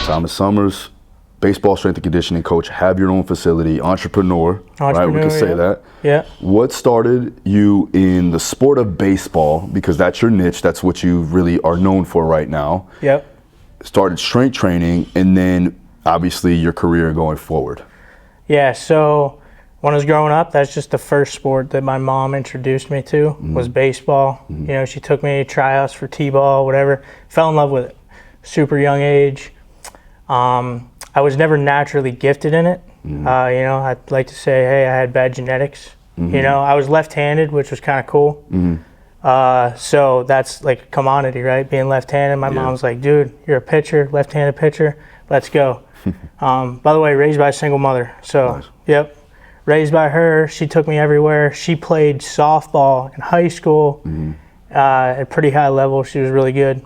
Thomas Summers, baseball strength and conditioning coach, have your own facility, entrepreneur, right? We can say that. Yeah. What started you in the sport of baseball, because that's your niche, that's what you really are known for right now. Yep. Started strength training, and then obviously your career going forward. Yeah, so when I was growing up, that's just the first sport that my mom introduced me to, was baseball. You know, she took me to tryouts for T-ball, whatever. Fell in love with it. Super young age. I was never naturally gifted in it. You know, I'd like to say, hey, I had bad genetics. You know, I was left-handed, which was kind of cool. So that's like a commodity, right? Being left-handed. My mom's like, dude, you're a pitcher, left-handed pitcher. Let's go. By the way, raised by a single mother. So, yep. Raised by her. She took me everywhere. She played softball in high school at a pretty high level. She was really good.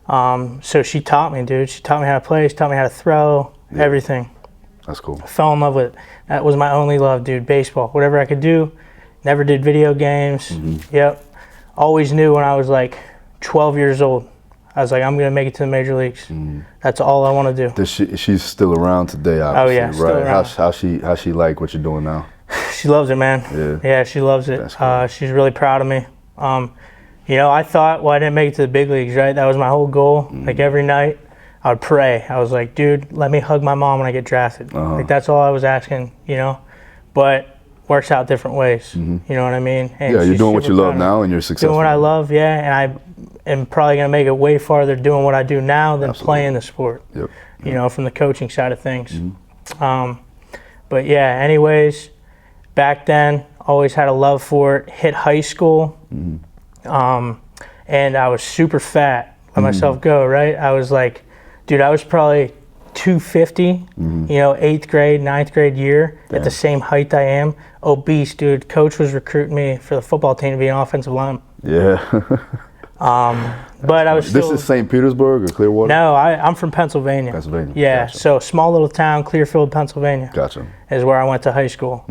So she taught me, dude. She taught me how to play. She taught me how to throw, everything. That's cool. I fell in love with it. That was my only love, dude, baseball. Whatever I could do. Never did video games. Yep. Always knew when I was like 12 years old, I was like, I'm going to make it to the major leagues. That's all I want to do. She's still around today, obviously. Oh, yeah, still around. How she like what you're doing now? She loves it, man. Yeah, she loves it. Cool. She's really proud of me. You know, I thought, well, I didn't make it to the big leagues, right? That was my whole goal. Like every night, I would pray. I was like, dude, let me hug my mom when I get drafted. Like that's all I was asking, you know? But works out different ways, you know what I mean? And yeah, you're doing what you love now and you're successful. Doing what I love, yeah, and I am probably going to make it way farther doing what I do now than playing the sport, you know, from the coaching side of things. But yeah, anyways, back then, always had a love for it. Hit high school, and I was super fat. Let myself go, right? I was like, dude, I was probably 250, you know, 8th grade, 9th grade year, at the same height I am. Obese, dude. Coach was recruiting me for the football team to be an offensive lineman. Yeah. But I was still... This is St. Petersburg or Clearwater? No, I'm from Pennsylvania. Pennsylvania. Yeah, Gotcha. So small little town, Clearfield, Pennsylvania. Gotcha. Is where I went to high school.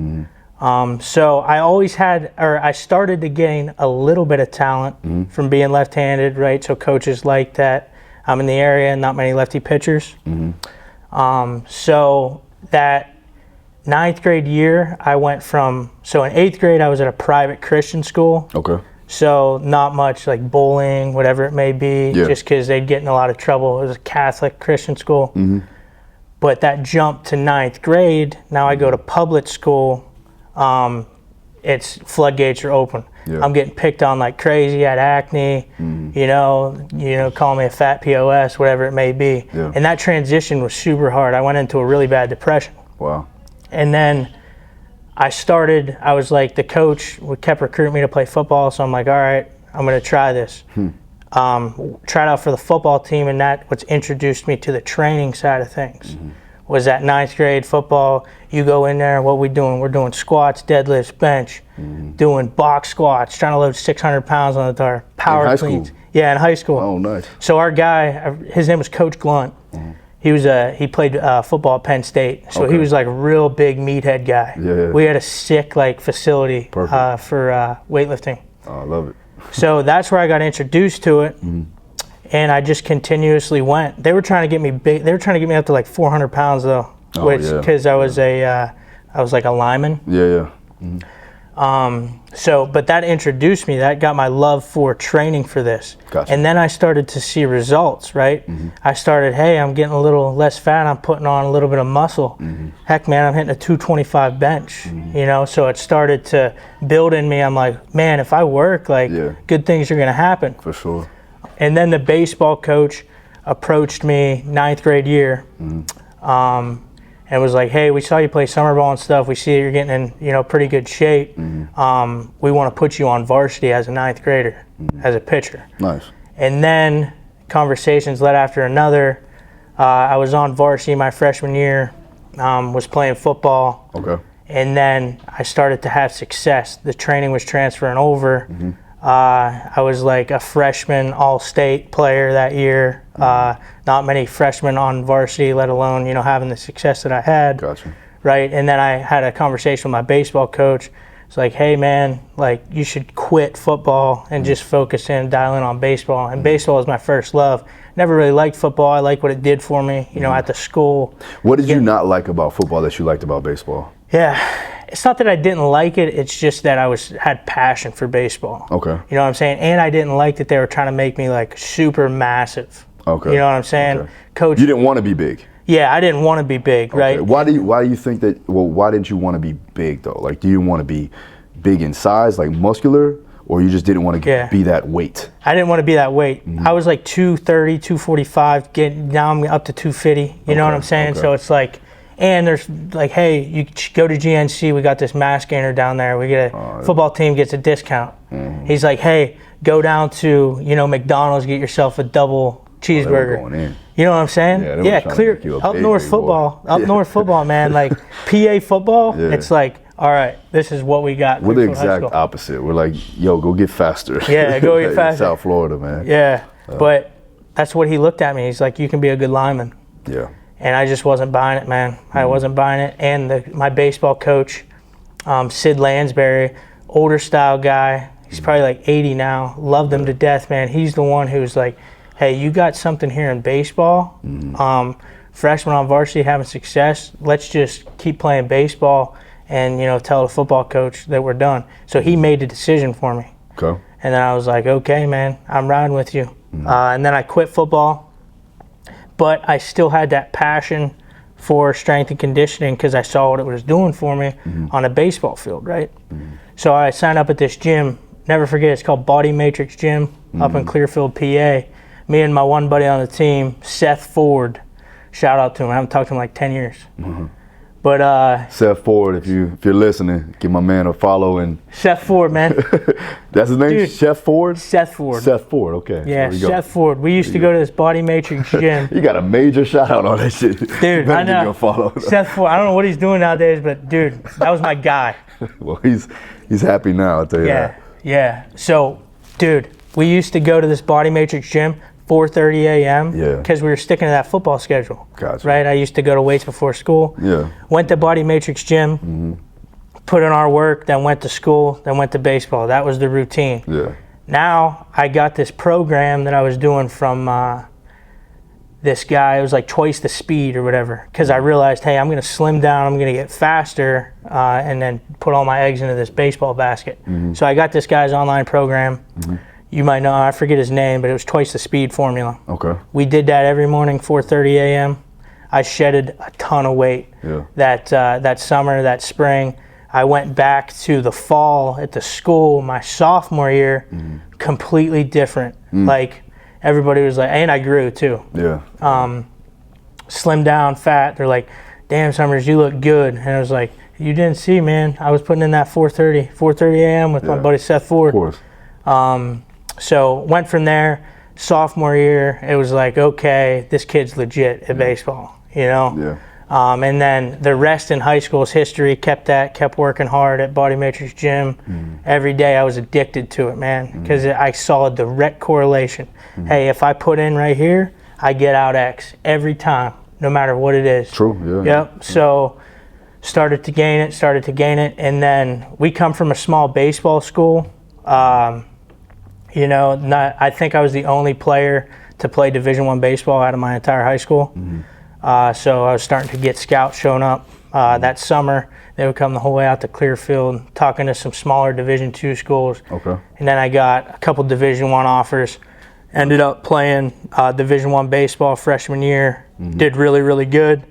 So I always had, or I started to gain a little bit of talent from being left-handed, right? So coaches like that. I'm in the area, not many lefty pitchers. So that 9th grade year, I went from, so in 8th grade, I was at a private Christian school. Okay. So not much like bowling, whatever it may be, just because they'd get in a lot of trouble. It was a Catholic Christian school. But that jump to 9th grade, now I go to public school, it's floodgates are open. I'm getting picked on like crazy, I had acne, you know, call me a fat POS, whatever it may be. And that transition was super hard. I went into a really bad depression. Wow. And then I was like, the coach kept recruiting me to play football, so I'm like, all right, I'm going to try this. Tried out for the football team, and that what's introduced me to the training side of things. Was that 9th grade football, you go in there, what we doing? We're doing squats, deadlifts, bench, doing box squats, trying to load 600 pounds on the bar, power cleans. Yeah, in high school. Oh, nice. So our guy, his name was Coach Glunt. He played football at Penn State, so he was like a real big meathead guy. We had a sick like facility for weightlifting. Oh, I love it. So that's where I got introduced to it, and I just continuously went. They were trying to get me big. They were trying to get me up to like 400 pounds though, because I was I was like a lineman. But that introduced me, that got my love for training for this. Gotcha. And then I started to see results, right? I started, hey, I'm getting a little less fat, I'm putting on a little bit of muscle. Heck, man, I'm hitting a 225 bench, you know? So it started to build in me. I'm like, man, if I work, like, good things are gonna happen. For sure. And then the baseball coach approached me 9th grade year, and was like, hey, we saw you play summer ball and stuff. We see that you're getting in, you know, pretty good shape. We want to put you on varsity as a 9th grader, as a pitcher. Nice. And then conversations led after another. I was on varsity my freshman year, was playing football. Okay. And then I started to have success. The training was transferring over. I was like a freshman all-state player that year. Not many freshmen on varsity, let alone, you know, having the success that I had. Gotcha. Right, and then I had a conversation with my baseball coach. It's like, hey man, like you should quit football and just focus in, dial in on baseball. And baseball is my first love. Never really liked football. I like what it did for me, you know, at the school. What did you not like about football that you liked about baseball? Yeah, it's not that I didn't like it. It's just that I had passion for baseball. Okay. You know what I'm saying? And I didn't like that they were trying to make me like super massive. Okay. You know what I'm saying? Okay. Coach. You didn't want to be big. Yeah, I didn't want to be big, right? Why do you think that? Well, why didn't you want to be big though? Like, do you want to be big in size, like muscular, or you just didn't want to be that weight? I didn't want to be that weight. I was like 230, 245, now I'm up to 250. You know what I'm saying? So it's like, and there's like, hey, you go to GNC, we got this mass gainer down there. We get a football team gets a discount. He's like, hey, go down to, you know, McDonald's, get yourself a double cheeseburger. Going in. You know what I'm saying? Yeah, clear up north football. Up north football, man. Like PA football, it's like, all right, this is what we got. We're the exact opposite. We're like, yo, go get faster. Yeah, go get faster. South Florida, man. Yeah, but that's what he looked at me. He's like, you can be a good lineman. Yeah. And I just wasn't buying it, man. I wasn't buying it. And my baseball coach, Sid Lansbury, older style guy. He's probably like 80 now. Loved him to death, man. He's the one who's like, hey, you got something here in baseball. Freshman on varsity having success. Let's just keep playing baseball and, you know, tell the football coach that we're done. So he made the decision for me. Okay. And then I was like, okay, man, I'm riding with you. And then I quit football. But I still had that passion for strength and conditioning because I saw what it was doing for me on a baseball field, right? So I signed up at this gym. Never forget, it's called Body Matrix Gym up in Clearfield, PA. Me and my one buddy on the team, Seth Ford. Shout out to him. I haven't talked to him in like 10 years. But Seth Ford, if you're listening, give my man a follow. And Seth Ford, man. That's his name? Dude, Chef Ford? Seth Ford. Seth Ford, okay. Yeah, Seth Ford. We used to go to this Body Matrix Gym. You got a major shout out on that shit. Dude, I know. Give you a follow. Seth Ford, I don't know what he's doing nowadays, but dude, that was my guy. Well, he's happy now, I'll tell you that. Yeah. So, dude, we used to go to this Body Matrix Gym 4:30 a.m. because we were sticking to that football schedule. Gotcha. Right? I used to go to weights before school. Yeah. Went to Body Matrix Gym, put in our work, then went to school, then went to baseball. That was the routine. Yeah. Now I got this program that I was doing from this guy. It was like twice the speed or whatever, because I realized, hey, I'm going to slim down, I'm going to get faster, and then put all my eggs into this baseball basket. So I got this guy's online program. You might know, I forget his name, but it was twice the speed formula. Okay. We did that every morning, 4:30 a.m. I shedded a ton of weight. That summer, that spring. I went back to the fall at the school my sophomore year, completely different. Like everybody was like, and I grew too. Yeah. Slimmed down, fat. They're like, damn, Summers, you look good. And I was like, you didn't see, man. I was putting in that 4:30 a.m. with my buddy Seth Ford. Of course. So went from there. Sophomore year, it was like, okay, this kid's legit at baseball, you know? And then the rest in high school is history. Kept working hard at Body Matrix Gym. Every day I was addicted to it, man, because I saw a direct correlation. Hey, if I put in right here, I get out X every time, no matter what it is. True, Yep, so started to gain it, and then we come from a small baseball school. You know, I think I was the only player to play Division I baseball out of my entire high school. So I was starting to get scouts showing up. That summer, they would come the whole way out to Clearfield, talking to some smaller Division II schools. Okay. And then I got a couple Division I offers. Ended up playing Division I baseball freshman year. Did really, really good.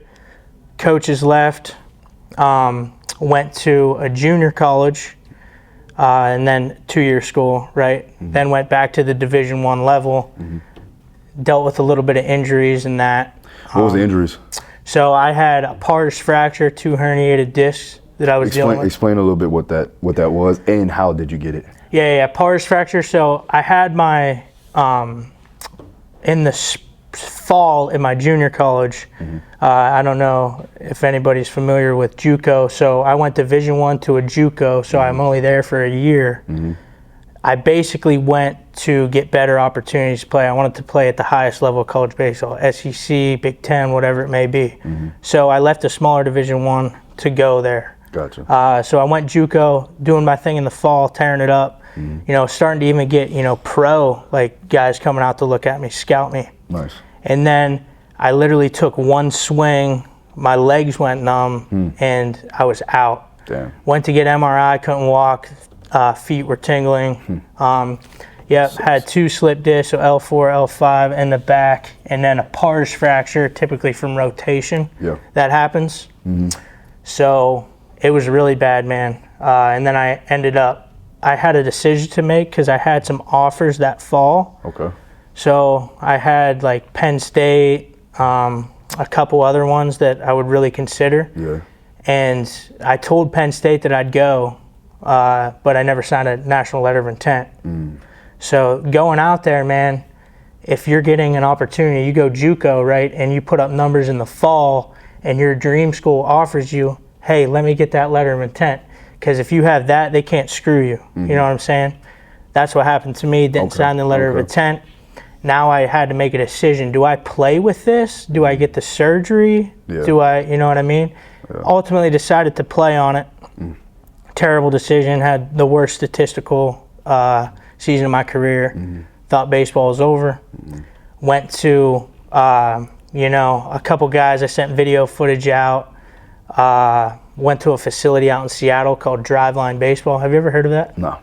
Coaches left. Went to a junior college. And then 2-year school, right? Then went back to the Division I level. Dealt with a little bit of injuries and that. What was the injuries? So I had a pars fracture, 2 herniated discs that I was dealing with. Explain a little bit what that was and how did you get it? Yeah, pars fracture. So I had my in the fall in my junior college. I don't know if anybody's familiar with JUCO. So I went Division I to a JUCO, so I'm only there for a year. I basically went to get better opportunities to play. I wanted to play at the highest level of college baseball, SEC, Big Ten, whatever it may be. So I left a smaller Division I to go there. Gotcha. So I went JUCO, doing my thing in the fall, tearing it up. You know, starting to even get, you know, pro, like guys coming out to look at me, scout me. Nice. And then I literally took one swing, my legs went numb, and I was out. Damn. Went to get MRI, couldn't walk, feet were tingling. Had 2 slip discs, so L4, L5 in the back, and then a pars fracture, typically from rotation. Yeah. That happens. So it was really bad, man. And then I had a decision to make because I had some offers that fall. Okay. So I had like Penn State, a couple other ones that I would really consider. Yeah. And I told Penn State that I'd go, but I never signed a national letter of intent. So going out there, man, if you're getting an opportunity, you go JUCO, right, and you put up numbers in the fall and your dream school offers you, hey, let me get that letter of intent. Because if you have that, they can't screw you. You know what I'm saying? That's what happened to me. Didn't sign the letter of intent. Now I had to make a decision. Do I play with this? Do I get the surgery? Do I, you know what I mean? Ultimately decided to play on it. Terrible decision. Had the worst statistical season of my career. Thought baseball was over. Went to, you know, a couple guys. I sent video footage out. Went to a facility out in Seattle called Driveline Baseball. Have you ever heard of that? No.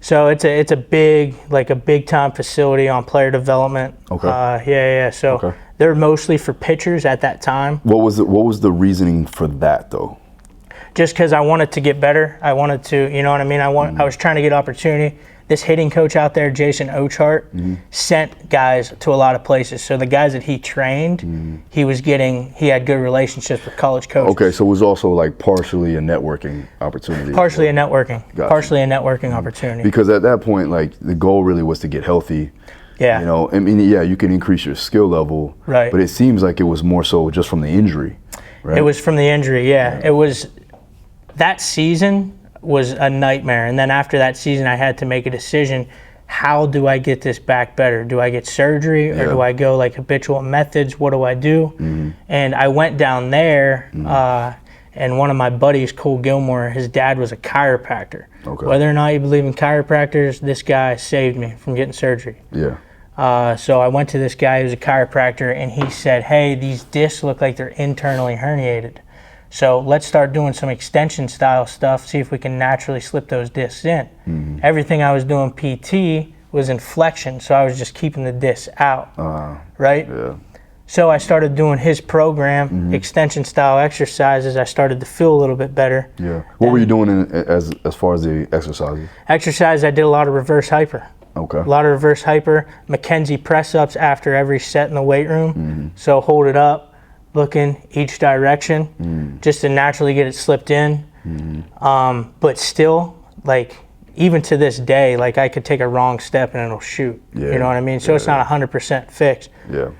So it's a big, like a big time facility on player development. Okay. So they're mostly for pitchers at that time. What was the reasoning for that though? Just because I wanted to get better. I wanted to, you know what I mean? I was trying to get opportunity. This hitting coach out there, Jason Ochart, sent guys to a lot of places. So the guys that he trained, he had good relationships with college coaches. Okay, so it was also like partially a networking opportunity. Partially a networking opportunity. Because at that point, like the goal really was to get healthy. Yeah. You know, I mean, yeah, you can increase your skill level. Right. But it seems like it was more so just from the injury, right? It was from the injury, yeah. It was, that season was a nightmare. And then after that season, I had to make a decision. How do I get this back better? Do I get surgery or do I go like habitual methods? What do I do? And I went down there, and one of my buddies, Cole Gilmore, his dad was a chiropractor. Okay. Whether or not you believe in chiropractors, this guy saved me from getting surgery. Yeah. So I went to this guy who's a chiropractor, and he said, hey, these discs look like they're internally herniated. So let's start doing some extension style stuff, see if we can naturally slip those discs in. Everything I was doing PT was in flexion, so I was just keeping the discs out, right? Yeah. So I started doing his program, extension style exercises. I started to feel a little bit better. Yeah. What were you doing as far as the exercises? Exercise, I did a lot of reverse hyper. Okay. A lot of reverse hyper, McKenzie press-ups after every set in the weight room. So hold it up, looking each direction, just to naturally get it slipped in. But still, like, even to this day, like I could take a wrong step and it'll shoot. You know what I mean? So it's not 100% fixed. Yeah.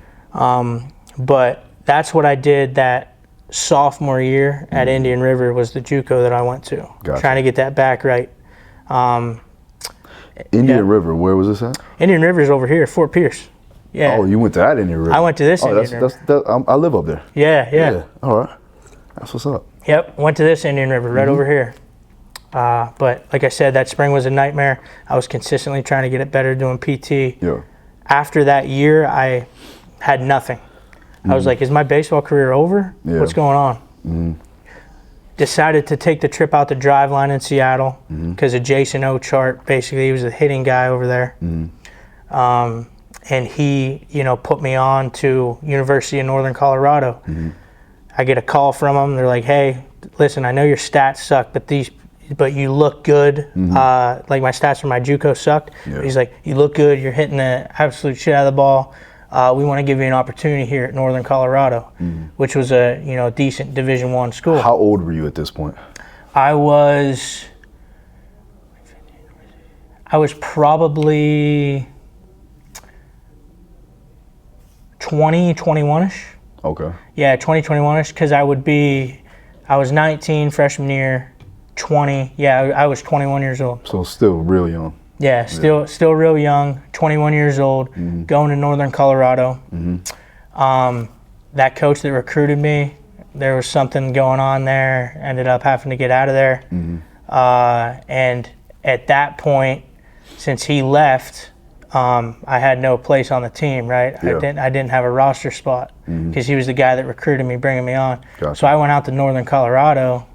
But that's what I did that sophomore year at Indian River was the JUCO that I went to. Gotcha. Trying to get that back right. Indian River, where was this at? Indian River is over here, Fort Pierce. Yeah. Oh, you went to that Indian River. I went to this Indian River. I live up there. Yeah. All right. That's what's up. Yep. Went to this Indian River right over here. But like I said, that spring was a nightmare. I was consistently trying to get it better doing PT. Yeah. After that year, I had nothing. I was like, is my baseball career over? Yeah. What's going on? Decided to take the trip out to Driveline in Seattle because of Jason Ochart. Basically, he was the hitting guy over there. And he, you know, put me on to University of Northern Colorado. I get a call from him. They're like, hey, listen, I know your stats suck, but you look good. Like my stats from my JUCO sucked. Yeah. He's like, you look good. You're hitting the absolute shit out of the ball. We want to give you an opportunity here at Northern Colorado, which was a, you know, decent Division I school. How old were you at this point? I was probably 20, 21-ish. Okay. Yeah, 20, 21-ish, because I was 19 freshman year, 20. Yeah, I was 21 years old. So still real young. Yeah, still real young, 21 years old, going to Northern Colorado. That coach that recruited me, there was something going on there. Ended up having to get out of there. And at that point, since he left, I had no place on the team, right? Yeah. I didn't have a roster spot because he was the guy that recruited me, bringing me on. Gotcha. So I went out to Northern Colorado,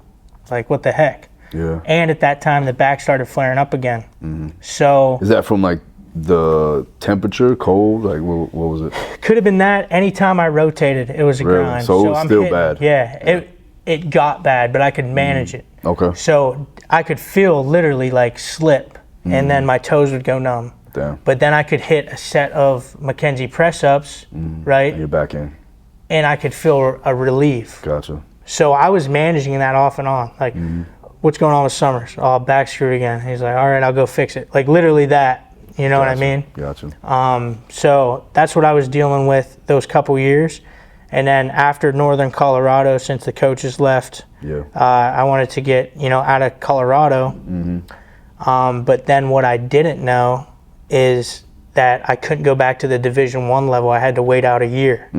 like, what the heck? Yeah. And at that time, the back started flaring up again. So is that from like the temperature, cold? Like what was it? could have been that. Anytime I rotated, it was a Really? grind. So it was I'm still hitting, bad. Yeah, it got bad, but I could manage it. Okay. So I could feel literally like slip, and then my toes would go numb. Damn. But then I could hit a set of Mackenzie press-ups, right? And you're back in. And I could feel a relief. Gotcha. So I was managing that off and on. Like, what's going on with Summers? Oh, back screwed again. He's like, all right, I'll go fix it. Like, literally that. You know what I mean? Gotcha. So that's what I was dealing with those couple years. And then after Northern Colorado, since the coaches left, I wanted to get, out of Colorado. But then what I didn't know is that I couldn't go back to the Division I level. I had to wait out a year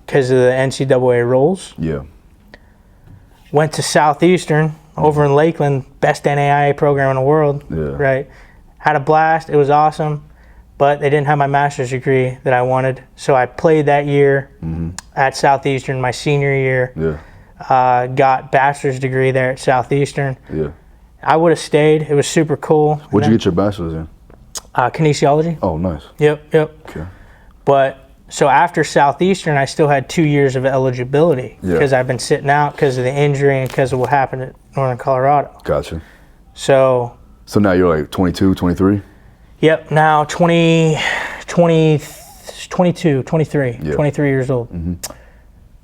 because of the NCAA rules. Yeah. Went to Southeastern over in Lakeland, best NAIA program in the world, right? Had a blast. It was awesome, but they didn't have my master's degree that I wanted. So I played that year at Southeastern, my senior year. Yeah. Got bachelor's degree there at Southeastern. Yeah. I would have stayed. It was super cool. What'd you get your bachelor's in? Kinesiology. Oh, nice. Yep. Okay. But so after Southeastern, I still had 2 years of eligibility because I've been sitting out because of the injury and because of what happened at Northern Colorado. Gotcha. So now you're like 22, 23? Yep, now 22, 23, 23 years old.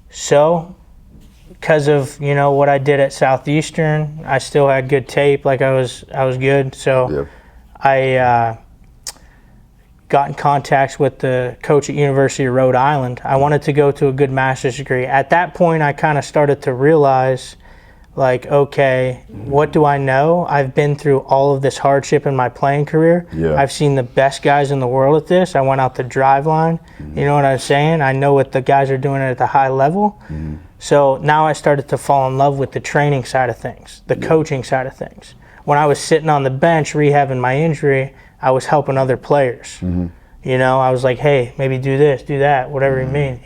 So because of, what I did at Southeastern, I still had good tape, like I was good. So I got in contact with the coach at University of Rhode Island. I wanted to go to a good master's degree. At that point, I kind of started to realize, like, okay, what do I know? I've been through all of this hardship in my playing career. I've seen the best guys in the world at this. I went out the drive line. You know what I'm saying? I know what the guys are doing at the high level. So now I started to fall in love with the training side of things, the coaching side of things. When I was sitting on the bench rehabbing my injury, I was helping other players. I was like, hey, maybe do this, do that, whatever you mean,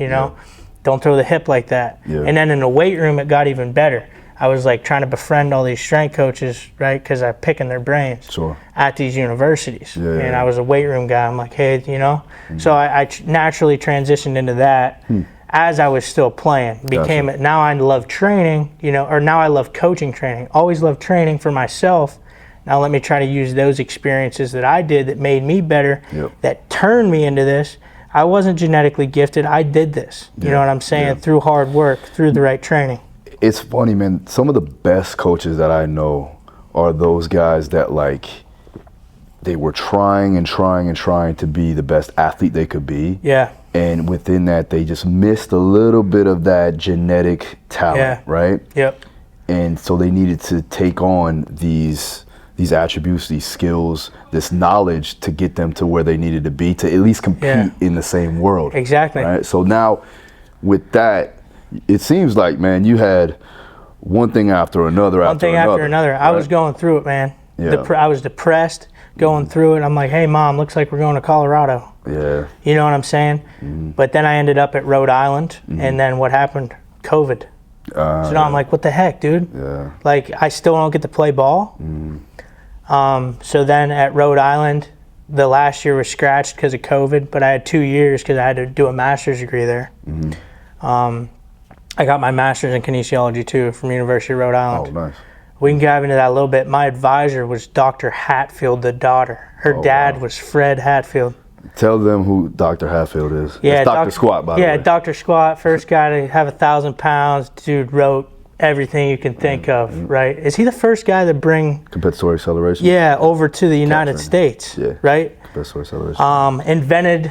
Don't throw the hip like that. And then in the weight room, it got even better. I was like trying to befriend all these strength coaches, right? Because I'm picking their brains at these universities. And I was a weight room guy. I'm like, hey, So I naturally transitioned into that as I was still playing. Now I love training, or now I love coaching training. Always loved training for myself. Now let me try to use those experiences that I did that made me better, that turned me into this. I wasn't genetically gifted. I did this. You know what I'm saying? Through hard work, through the right training. It's funny, man. Some of the best coaches that I know are those guys that, like, they were trying and trying and trying to be the best athlete they could be. And within that, they just missed a little bit of that genetic talent, right? And so they needed to take on these attributes, these skills, this knowledge to get them to where they needed to be to at least compete in the same world. Exactly. Right? So now with that, it seems like, man, you had one thing after another One thing after another. I was going through it, man. I was depressed, going through it. I'm like, hey, Mom, looks like we're going to Colorado. You know what I'm saying? But then I ended up at Rhode Island, and then what happened? COVID. So now I'm like, what the heck, dude? Like, I still don't get to play ball. So then at Rhode Island, the last year was scratched because of COVID, but I had 2 years because I had to do a master's degree there. I got my master's in kinesiology too from University of Rhode Island. Oh, nice. We can dive into that a little bit. My advisor was Dr. Hatfield, the daughter. Her dad was Fred Hatfield. Tell them who Dr. Hatfield is. Yeah, it's Dr. Squat, by the way. Yeah, Dr. Squat, first guy to have 1,000 pounds. Dude wrote everything you can think of, right? Is he the first guy to bring compensatory acceleration? Yeah, over to the United States, right? Compensatory acceleration. Invented,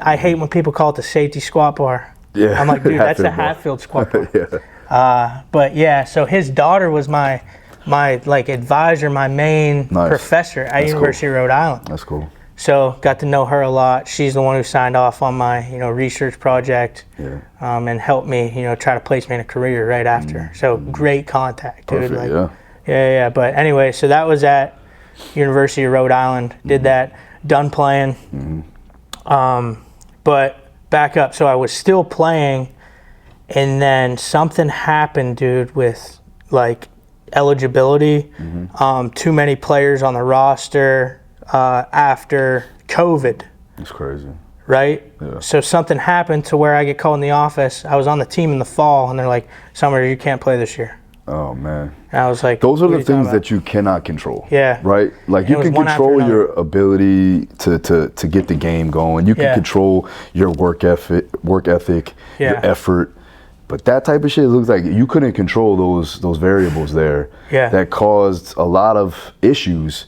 I hate when people call it the safety squat bar. I'm like, dude, that's the Hatfield squat bar. But yeah, so his daughter was my like advisor, my main professor at University of Rhode Island. That's cool. So got to know her a lot. She's the one who signed off on my, research project, and helped me, try to place me in a career right after. So great contact, dude. Perfect, yeah. But anyway, so that was at University of Rhode Island. Did that, done playing. But back up, so I was still playing, and then something happened, dude, with like eligibility. Too many players on the roster. After COVID. That's crazy. Right? Yeah. So something happened to where I get called in the office. I was on the team in the fall, and they're like, Summer, you can't play this year. Oh, man. And I was like, those are the things that you cannot control. Yeah. Right? Like, you can control your ability to get the game going. You can control your work ethic, your effort. But that type of shit looks like you couldn't control those variables there that caused a lot of issues,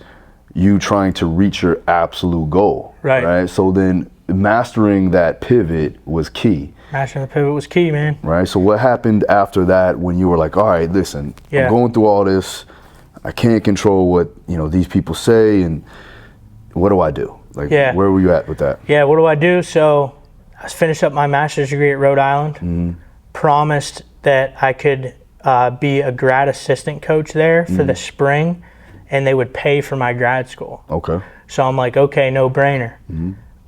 you trying to reach your absolute goal. Right? So then mastering that pivot was key. Mastering the pivot was key, man. Right? So what happened after that when you were like, all right, listen, I'm going through all this. I can't control what, these people say, and what do I do? Like, where were you at with that? Yeah, what do I do? So I finished up my master's degree at Rhode Island, promised that I could be a grad assistant coach there for the spring, and they would pay for my grad school. Okay. So I'm like, okay, no brainer.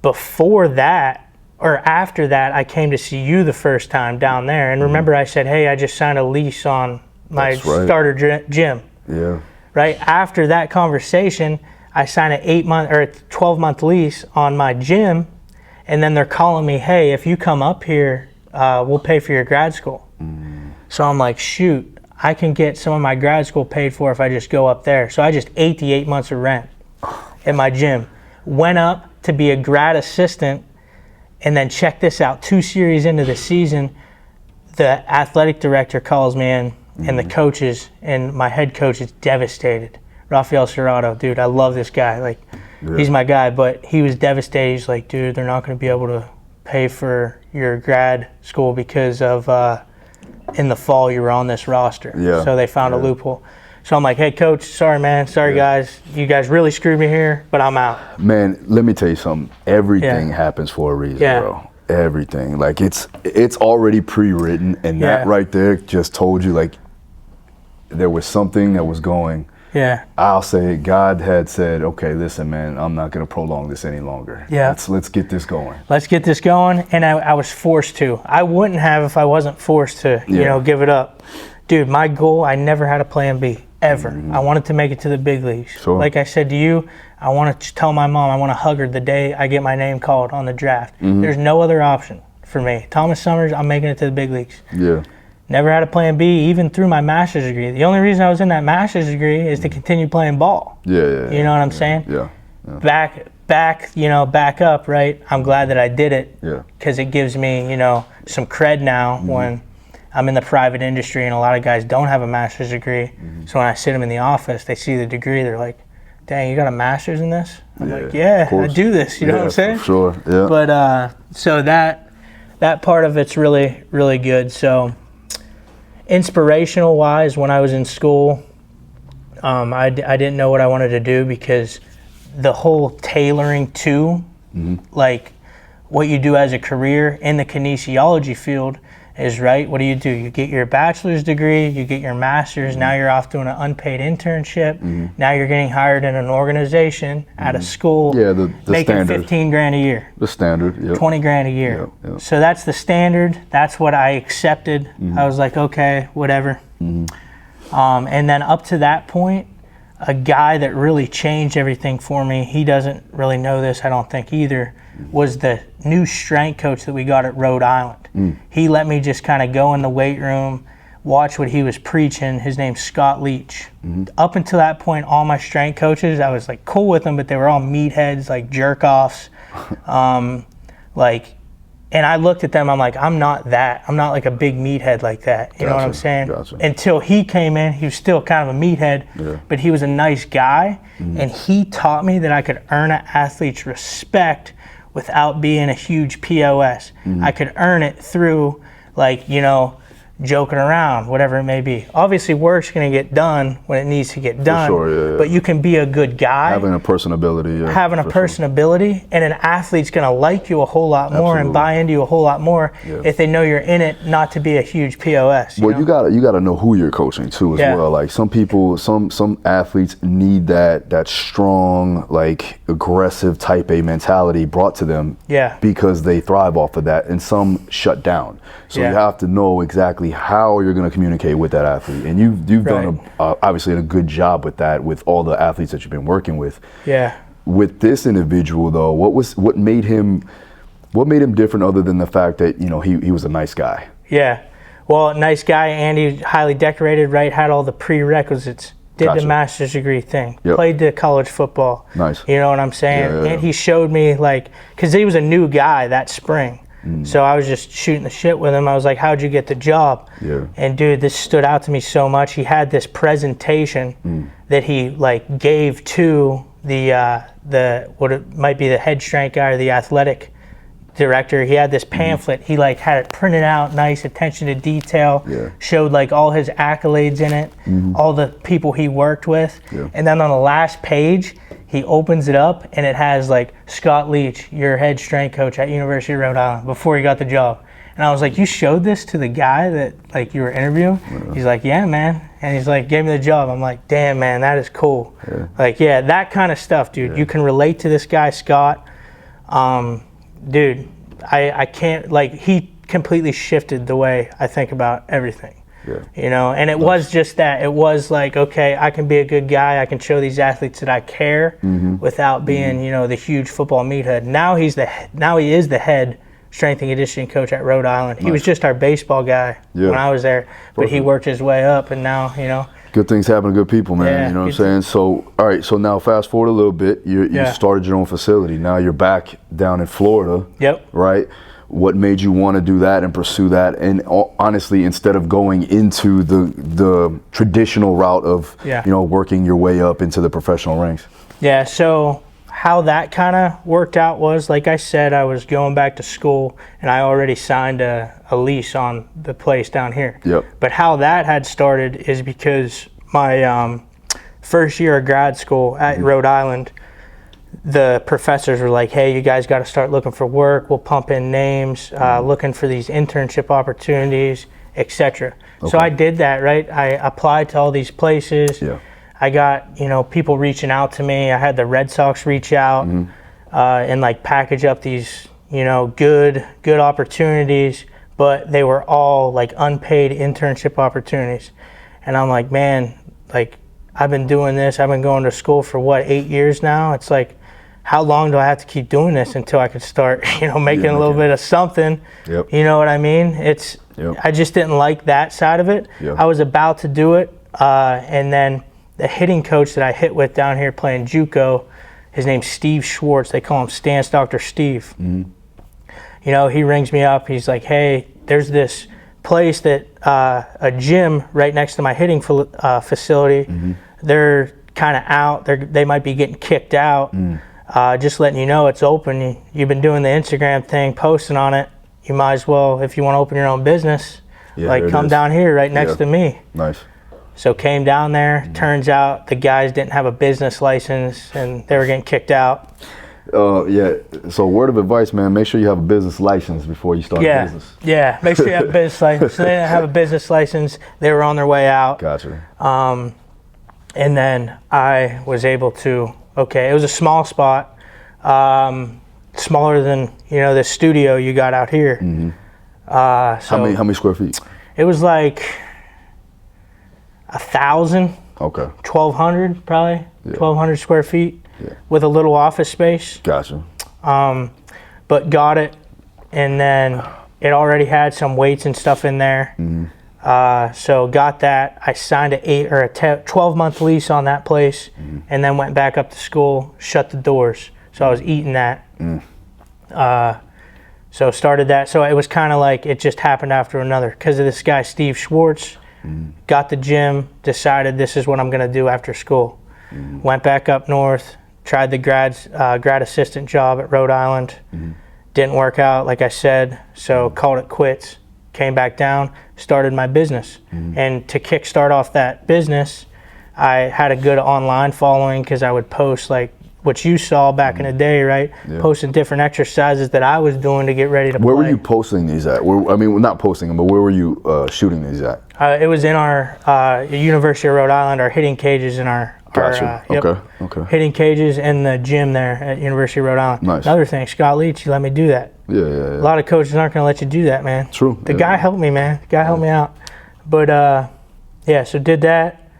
Before that, or after that, I came to see you the first time down there. And remember I said, hey, I just signed a lease on my starter gym. Yeah. Right? After that conversation, I signed an 8-month or a 12-month lease on my gym. And then they're calling me, hey, if you come up here, we'll pay for your grad school. So I'm like, shoot, I can get some of my grad school paid for if I just go up there. So I just ate the 8 months of rent at my gym. Went up to be a grad assistant, and then check this out, 2 series into the season, the athletic director calls me in, and the coaches, and my head coach is devastated. Rafael Serrato, dude, I love this guy. Like, he's my guy, but he was devastated. He's like, dude, they're not going to be able to pay for your grad school because of in the fall you were on this roster. So they found a loophole. So I'm like, hey, coach, sorry, man. Sorry, guys. You guys really screwed me here, but I'm out. Man, let me tell you something. Everything happens for a reason, bro. Everything. Like, it's already pre-written, and that right there just told you, like, there was something that was going. I'll say God had said, okay, listen, man, I'm not going to prolong this any longer. Let's get this going. Let's get this going. And I was forced to. I wouldn't have if I wasn't forced to, give it up. Dude, my goal, I never had a plan B, ever. I wanted to make it to the big leagues. Like I said to you, I want to tell my mom, I want to hug her the day I get my name called on the draft. There's no other option for me. Thomas Summers, I'm making it to the big leagues. Never had a plan B, even through my master's degree. The only reason I was in that master's degree is to continue playing ball. You know what I'm saying? Back up, right? I'm glad that I did it because it gives me, some cred now when I'm in the private industry and a lot of guys don't have a master's degree. So when I sit them in the office, they see the degree, they're like, dang, you got a master's in this? I'm like, I do this, you know what I'm saying? For sure, But so that part of it's really, really good. So inspirational wise, when I was in school, I didn't know what I wanted to do because the whole tailoring to like what you do as a career in the kinesiology field is what do? You get your bachelor's degree, you get your master's, now you're off doing an unpaid internship, now you're getting hired in an organization at a school, the making standard. 15 grand a year. The standard, 20 grand a year. So that's the standard. That's what I accepted. I was like, okay, whatever. And then up to that point, a guy that really changed everything for me, he doesn't really know this, I don't think either, was the new strength coach that we got at Rhode Island. He let me just kind of go in the weight room, watch what he was preaching. His name's Scott Leach. Up until that point, all my strength coaches, I was like cool with them, but they were all meatheads, like jerk-offs. And I looked at them, I'm like, I'm not that. I'm not like a big meathead like that. You know what I'm saying? Until he came in, he was still kind of a meathead, but he was a nice guy. And he taught me that I could earn an athlete's respect without being a huge POS. I could earn it through joking around, whatever it may be. Obviously, work's going to get done when it needs to get done. For sure, yeah. But you can be a good guy. Having a personability. Yeah, having a personability, and an athlete's going to like you a whole lot more and buy into you a whole lot more if they know you're in it, not to be a huge POS. You gotta know who you're coaching too as well. Like some people, some athletes need that strong, like aggressive type A mentality brought to them. Because they thrive off of that, and some shut down. So you have to know exactly how you're going to communicate with that athlete, and you've done obviously a good job with that with all the athletes that you've been working with. With this individual though, what made him different other than the fact that he was a nice guy? Well, nice guy, and he highly decorated, right? Had all the prerequisites. Did the master's degree thing. Played the college football. Nice. You know what I'm saying? And he showed me, like, because he was a new guy that spring. So I was just shooting the shit with him. I was like, how'd you get the job? And dude, this stood out to me so much. He had this presentation that he like gave to the what it might be the head strength guy or the athletic director. He had this pamphlet. He like had it printed out, nice, attention to detail, showed like all his accolades in it, all the people he worked with. And then on the last page, he opens it up and it has like Scott Leach, your head strength coach at University of Rhode Island, before he got the job. And I was like, you showed this to the guy that like you were interviewing? He's like, yeah, man. And he's like, gave me the job. I'm like, damn, man, that is cool. Like, that kind of stuff, dude. You can relate to this guy, Scott. Dude, I can't, like, he completely shifted the way I think about everything. And it was just that. It was like, okay, I can be a good guy. I can show these athletes that I care without being, the huge football meathead. Now he is the head strength and conditioning coach at Rhode Island. He was just our baseball guy when I was there, but he worked his way up, and now, Good things happen to good people, man. You know what I'm saying? So, all right. So now, fast forward a little bit. You started your own facility. Now you're back down in Florida. Right. What made you want to do that and pursue that? And honestly, instead of going into the traditional route of working your way up into the professional ranks. So how that kind of worked out was, like I said, I was going back to school and I already signed a lease on the place down here. But how that had started is because my first year of grad school at Rhode Island, the professors were like, hey, you guys got to start looking for work. We'll pump in names, looking for these internship opportunities, etc. So I did that, right? I applied to all these places. I got, people reaching out to me. I had the Red Sox reach out and like package up these, good opportunities, but they were all like unpaid internship opportunities. And I'm like, man, like I've been doing this. I've been going to school for 8 years now. It's like, how long do I have to keep doing this until I could start, making a little bit of something? You know what I mean? I just didn't like that side of it. I was about to do it, and then the hitting coach that I hit with down here playing JUCO, his name's Steve Schwartz. They call him Stance Dr. Steve. He rings me up. He's like, hey, there's this place that a gym right next to my hitting facility. They're kind of out. They might be getting kicked out. Just letting you know it's open. You've been doing the Instagram thing, posting on it. You might as well, if you want to open your own business, come down here right next to me. Nice. So came down there. Turns out the guys didn't have a business license and they were getting kicked out. So word of advice, man, make sure you have a business license before you start a business. Make sure you have a business license. So they didn't have a business license. They were on their way out. Gotcha. And then I was able to, it was a small spot, smaller than, the studio you got out here. How many square feet? It was like 1,000. 1,200 probably. 1,200 square feet with a little office space. Gotcha. But got it, and then it already had some weights and stuff in there. So got that. I signed a 12-month lease on that place, and then went back up to school, shut the doors. So I was eating that. So started that. So it was kind of like it just happened after another because of this guy, Steve Schwartz. Got the gym, decided this is what I'm going to do after school. Went back up north, tried the grad assistant job at Rhode Island. Didn't work out, like I said, so called it quits. came back down, started my business. And to kickstart off that business, I had a good online following because I would post like what you saw back in the day, right? Yeah. Posting different exercises that I was doing to get ready to play. Where were you posting these at? I mean, not posting them, but where were you shooting these at? It was in our University of Rhode Island, our hitting cages in our Gotcha. Okay. Hitting cages in the gym there at University of Rhode Island. Nice. Another thing, Scott Leach, he let me do that. Yeah. A lot of coaches aren't going to let you do that, man. True. The guy helped me, man. The guy helped me out. But so did that.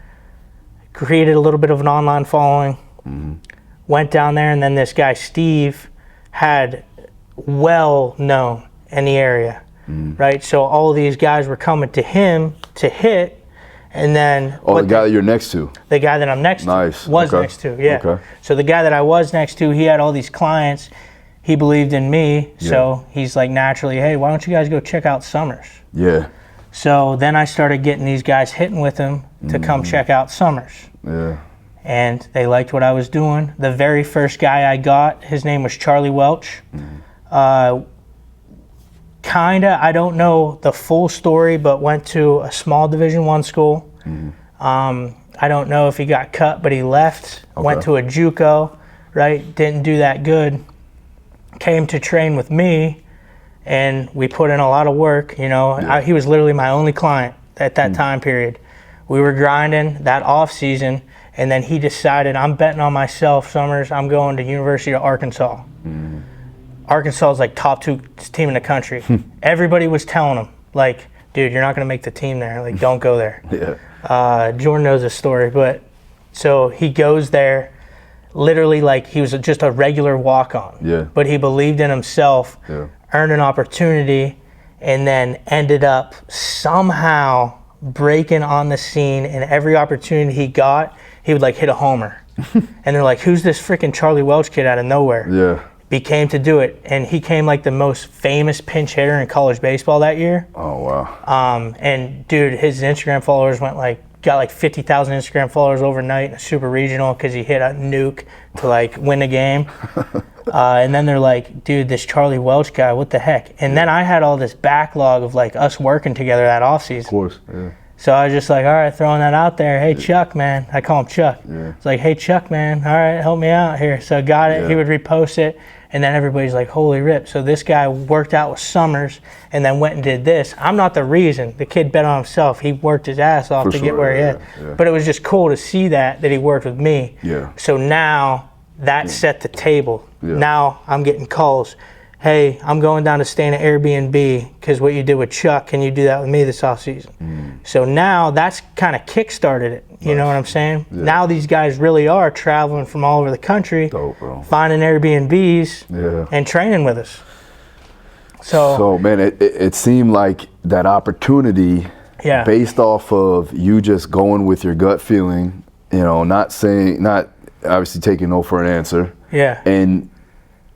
Created a little bit of an online following. Went down there, and then this guy Steve had well known in the area, right? So all of these guys were coming to him to hit. And then the guy that you're next to. The guy that I'm next to was next to, yeah. Okay. So the guy that I was next to, he had all these clients. He believed in me, so he's like naturally, hey, why don't you guys go check out Summers? Yeah. So then I started getting these guys hitting with him to come check out Summers. Yeah. And they liked what I was doing. The very first guy I got, his name was Charlie Welch. I don't know the full story, but went to a small Division I school. I don't know if he got cut, but he left, went to a JUCO, right? Didn't do that good. Came to train with me, and we put in a lot of work, you know. He was literally my only client at that time period. We were grinding that off season, and then he decided, I'm betting on myself, Summers, I'm going to University of Arkansas. Arkansas is like top 2 team in the country. Everybody was telling him, like, dude, you're not going to make the team there. Like, don't go there. Jordan knows this story, but so he goes there, literally like he was just a regular walk-on. But he believed in himself, earned an opportunity, and then ended up somehow breaking on the scene. And every opportunity he got, he would like hit a homer. And they're like, who's this freaking Charlie Welch kid out of nowhere? Became to do it, and he came like the most famous pinch hitter in college baseball that year. Oh wow! And dude, his Instagram followers got like 50,000 Instagram followers overnight in a super regional because he hit a nuke to like win the game. And then they're like, dude, this Charlie Welch guy, what the heck? And then I had all this backlog of like us working together that offseason. Of course, yeah. So I was just like, all right, throwing that out there. Hey, Chuck, man. I call him Chuck. It's like, hey, Chuck, man. All right, help me out here. So I got it. He would repost it. And then everybody's like, holy rip. So this guy worked out with Summers and then went and did this. I'm not the reason. The kid bet on himself. He worked his ass off to get where he is. But it was just cool to see that he worked with me. So now that set the table. Now I'm getting calls. Hey, I'm going down to stay in an Airbnb because what you did with Chuck, can you do that with me this offseason? So now that's kind of kick-started it. You know what I'm saying? Now these guys really are traveling from all over the country, finding Airbnbs and training with us. So man, it seemed like that opportunity based off of you just going with your gut feeling, you know, not obviously taking no for an answer. And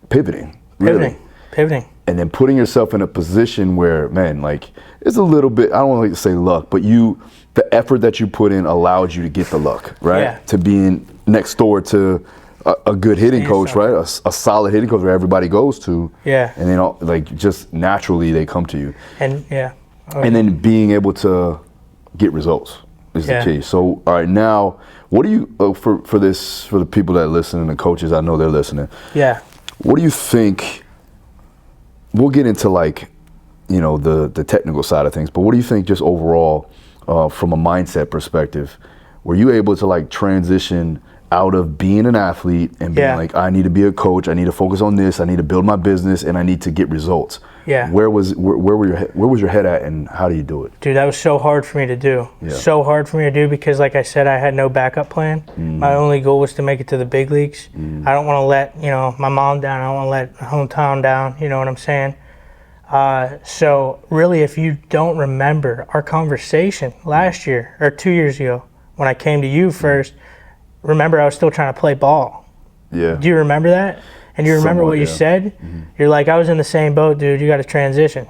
pivoting. Pivoting. And then putting yourself in a position where, man, like, it's a little bit, I don't want to say luck, but the effort that you put in allowed you to get the luck, right? To being next door to a good hitting coach, right? A solid hitting coach where everybody goes to. And they don't, like, just naturally they come to you. And and then being able to get results is the key. So, all right, now, what do you, for the people that listen and the coaches, I know they're listening. What do you think? We'll get into like, you know, the technical side of things, but what do you think just overall from a mindset perspective? Were you able to like transition out of being an athlete and being like, I need to be a coach, I need to focus on this, I need to build my business, and I need to get results? Where was your head at, and how do you do it? Dude, that was so hard for me to do. So hard for me to do because, like I said, I had no backup plan. My only goal was to make it to the big leagues. I don't want to let, you know, my mom down. I don't want to let my hometown down. You know what I'm saying? So really, if you don't remember our conversation last year or 2 years ago when I came to you first, remember I was still trying to play ball. Do you remember that? And you remember what you said? You're like, I was in the same boat, dude. You got to transition.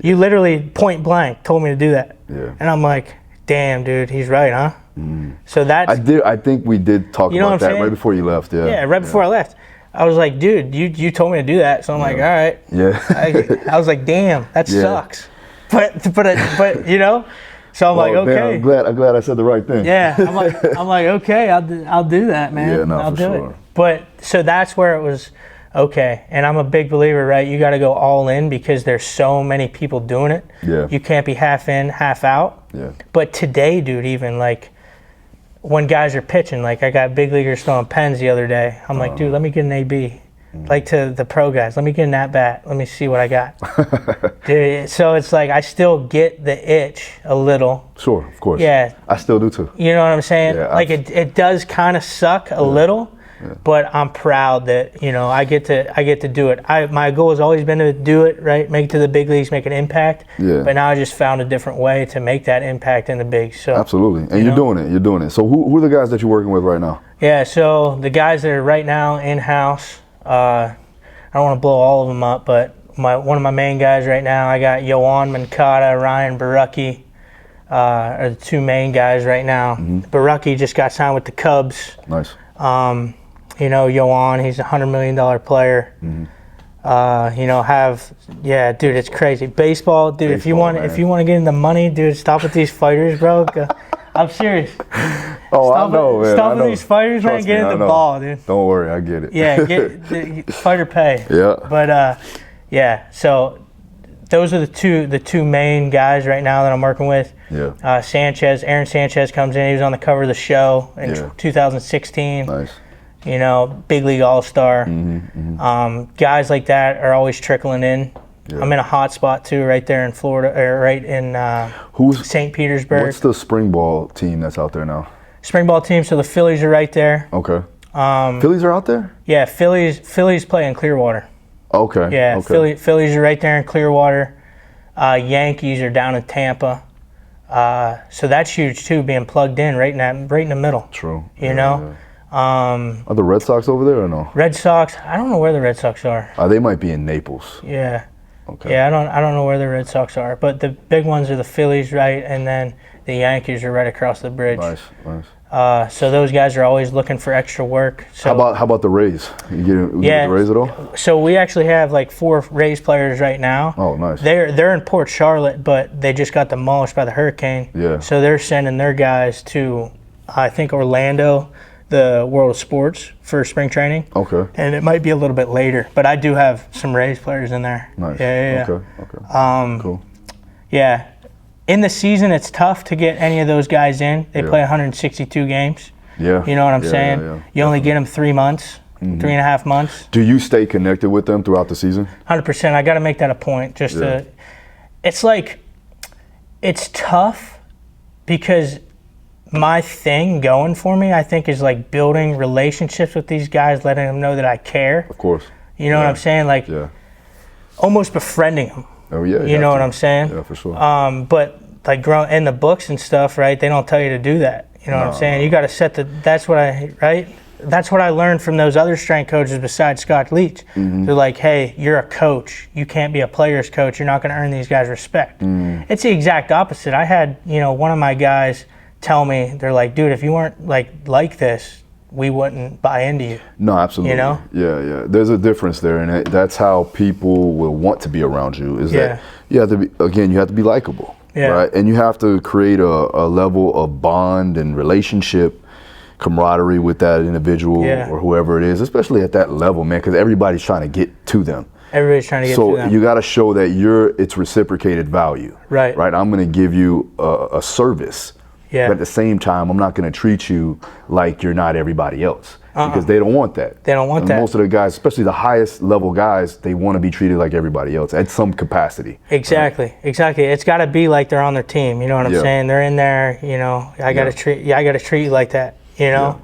You literally point blank told me to do that. And I'm like, damn, dude, he's right, huh? So that's... I think we did talk about that right before you left. Right before I left. I was like, dude, you told me to do that. So I'm like, all right. I was like, damn, that sucks. but you know, so I'm like, okay. Man, I'm glad I said the right thing. Yeah, I'm like, okay, I'll do that, man. Yeah, no, I'll for do sure. it. But so that's where it was okay. And I'm a big believer, right? You got to go all in because there's so many people doing it. Yeah. You can't be half in, half out. Yeah. But today, dude, even like when guys are pitching, like I got big leaguers throwing pens the other day. I'm like, dude, let me get an AB. Like to the pro guys, let me get an at bat. Let me see what I got. Dude, so it's like I still get the itch a little. Sure, of course. Yeah. I still do too. You know what I'm saying? Yeah, like it does kind of suck a little. Yeah. But I'm proud that, you know, I get to do it. My goal has always been to do it, right? Make it to the big leagues, make an impact. Yeah. But now I just found a different way to make that impact in the bigs. So absolutely. And you're doing it. You're doing it. So who are the guys that you're working with right now? Yeah, so the guys that are right now in-house, I don't want to blow all of them up, but one of my main guys right now, I got Yohan Mankata, Ryan Barucki, are the two main guys right now. Mm-hmm. Barucki just got signed with the Cubs. Nice. You know, Yohan, he's a $100 million player. Mm-hmm. You know, dude, it's crazy. Baseball, dude. If you want to get into money, dude, stop with these fighters, bro. I'm serious. I know, man. Stop with these fighters, man. Get into ball, dude. Don't worry, I get it. Yeah, get fighter pay. Yeah. But yeah. So those are the two main guys right now that I'm working with. Yeah. Aaron Sanchez comes in. He was on the cover of the show in 2016. Nice. You know, big league all-star. Mm-hmm, mm-hmm. Guys like that are always trickling in. Yeah. I'm in a hot spot too, right there in Florida, or right in St. Petersburg. What's the spring ball team that's out there now? Spring ball team. So the Phillies are right there. Okay. Phillies are out there? Yeah, Phillies play in Clearwater. Okay. Yeah, okay. Phillies are right there in Clearwater. Yankees are down in Tampa. So that's huge too, being plugged in right in the middle. True. You know. Yeah. Are the Red Sox over there or no? Red Sox, I don't know where the Red Sox are. They might be in Naples. Yeah. Okay. Yeah, I don't know where the Red Sox are, but the big ones are the Phillies, right, and then the Yankees are right across the bridge. Nice. So those guys are always looking for extra work. So how about the Rays? You get the Rays at all? So we actually have like 4 Rays players right now. Oh, nice. They're in Port Charlotte, but they just got demolished by the hurricane. Yeah. So they're sending their guys to, I think, Orlando, the World of Sports, for spring training. Okay. And it might be a little bit later, but I do have some Rays players in there. Nice. Yeah. Okay. Cool. Yeah. In the season, it's tough to get any of those guys in. They play 162 games. Yeah. You know what I'm saying? Yeah. You only get them 3 months, 3.5 months. Do you stay connected with them throughout the season? 100%. I got to make that a point. It's like, it's tough because my thing going for me, I think, is like building relationships with these guys, letting them know that I care. Of course. You know what I'm saying? Like, almost befriending them. Oh, yeah. You know what I'm saying? Yeah, for sure. But like growing in the books and stuff, right? They don't tell you to do that. You know what I'm saying? You got to set that's what I learned from those other strength coaches besides Scott Leach. Mm-hmm. They're like, hey, you're a coach. You can't be a player's coach. You're not going to earn these guys respect. Mm. It's the exact opposite. I had, one of my guys tell me, they're like, dude, if you weren't like this, we wouldn't buy into you. No, absolutely. You know? Yeah. There's a difference there, and that's how people will want to be around you. Is that you have to be, again, you have to be likable, right? And you have to create a level of bond and relationship, camaraderie with that individual or whoever it is, especially at that level, man, because everybody's trying to get to them. Everybody's trying to get to them. So you got to show that it's reciprocated value. Right. Right. I'm going to give you a service. Yeah. But at the same time, I'm not going to treat you like you're not everybody else because they don't want that. They don't want that. Most of the guys, especially the highest level guys, they want to be treated like everybody else at some capacity. Exactly. Right? Exactly. It's got to be like they're on their team. You know what I'm saying? They're in there. I got to treat you like that. Yeah.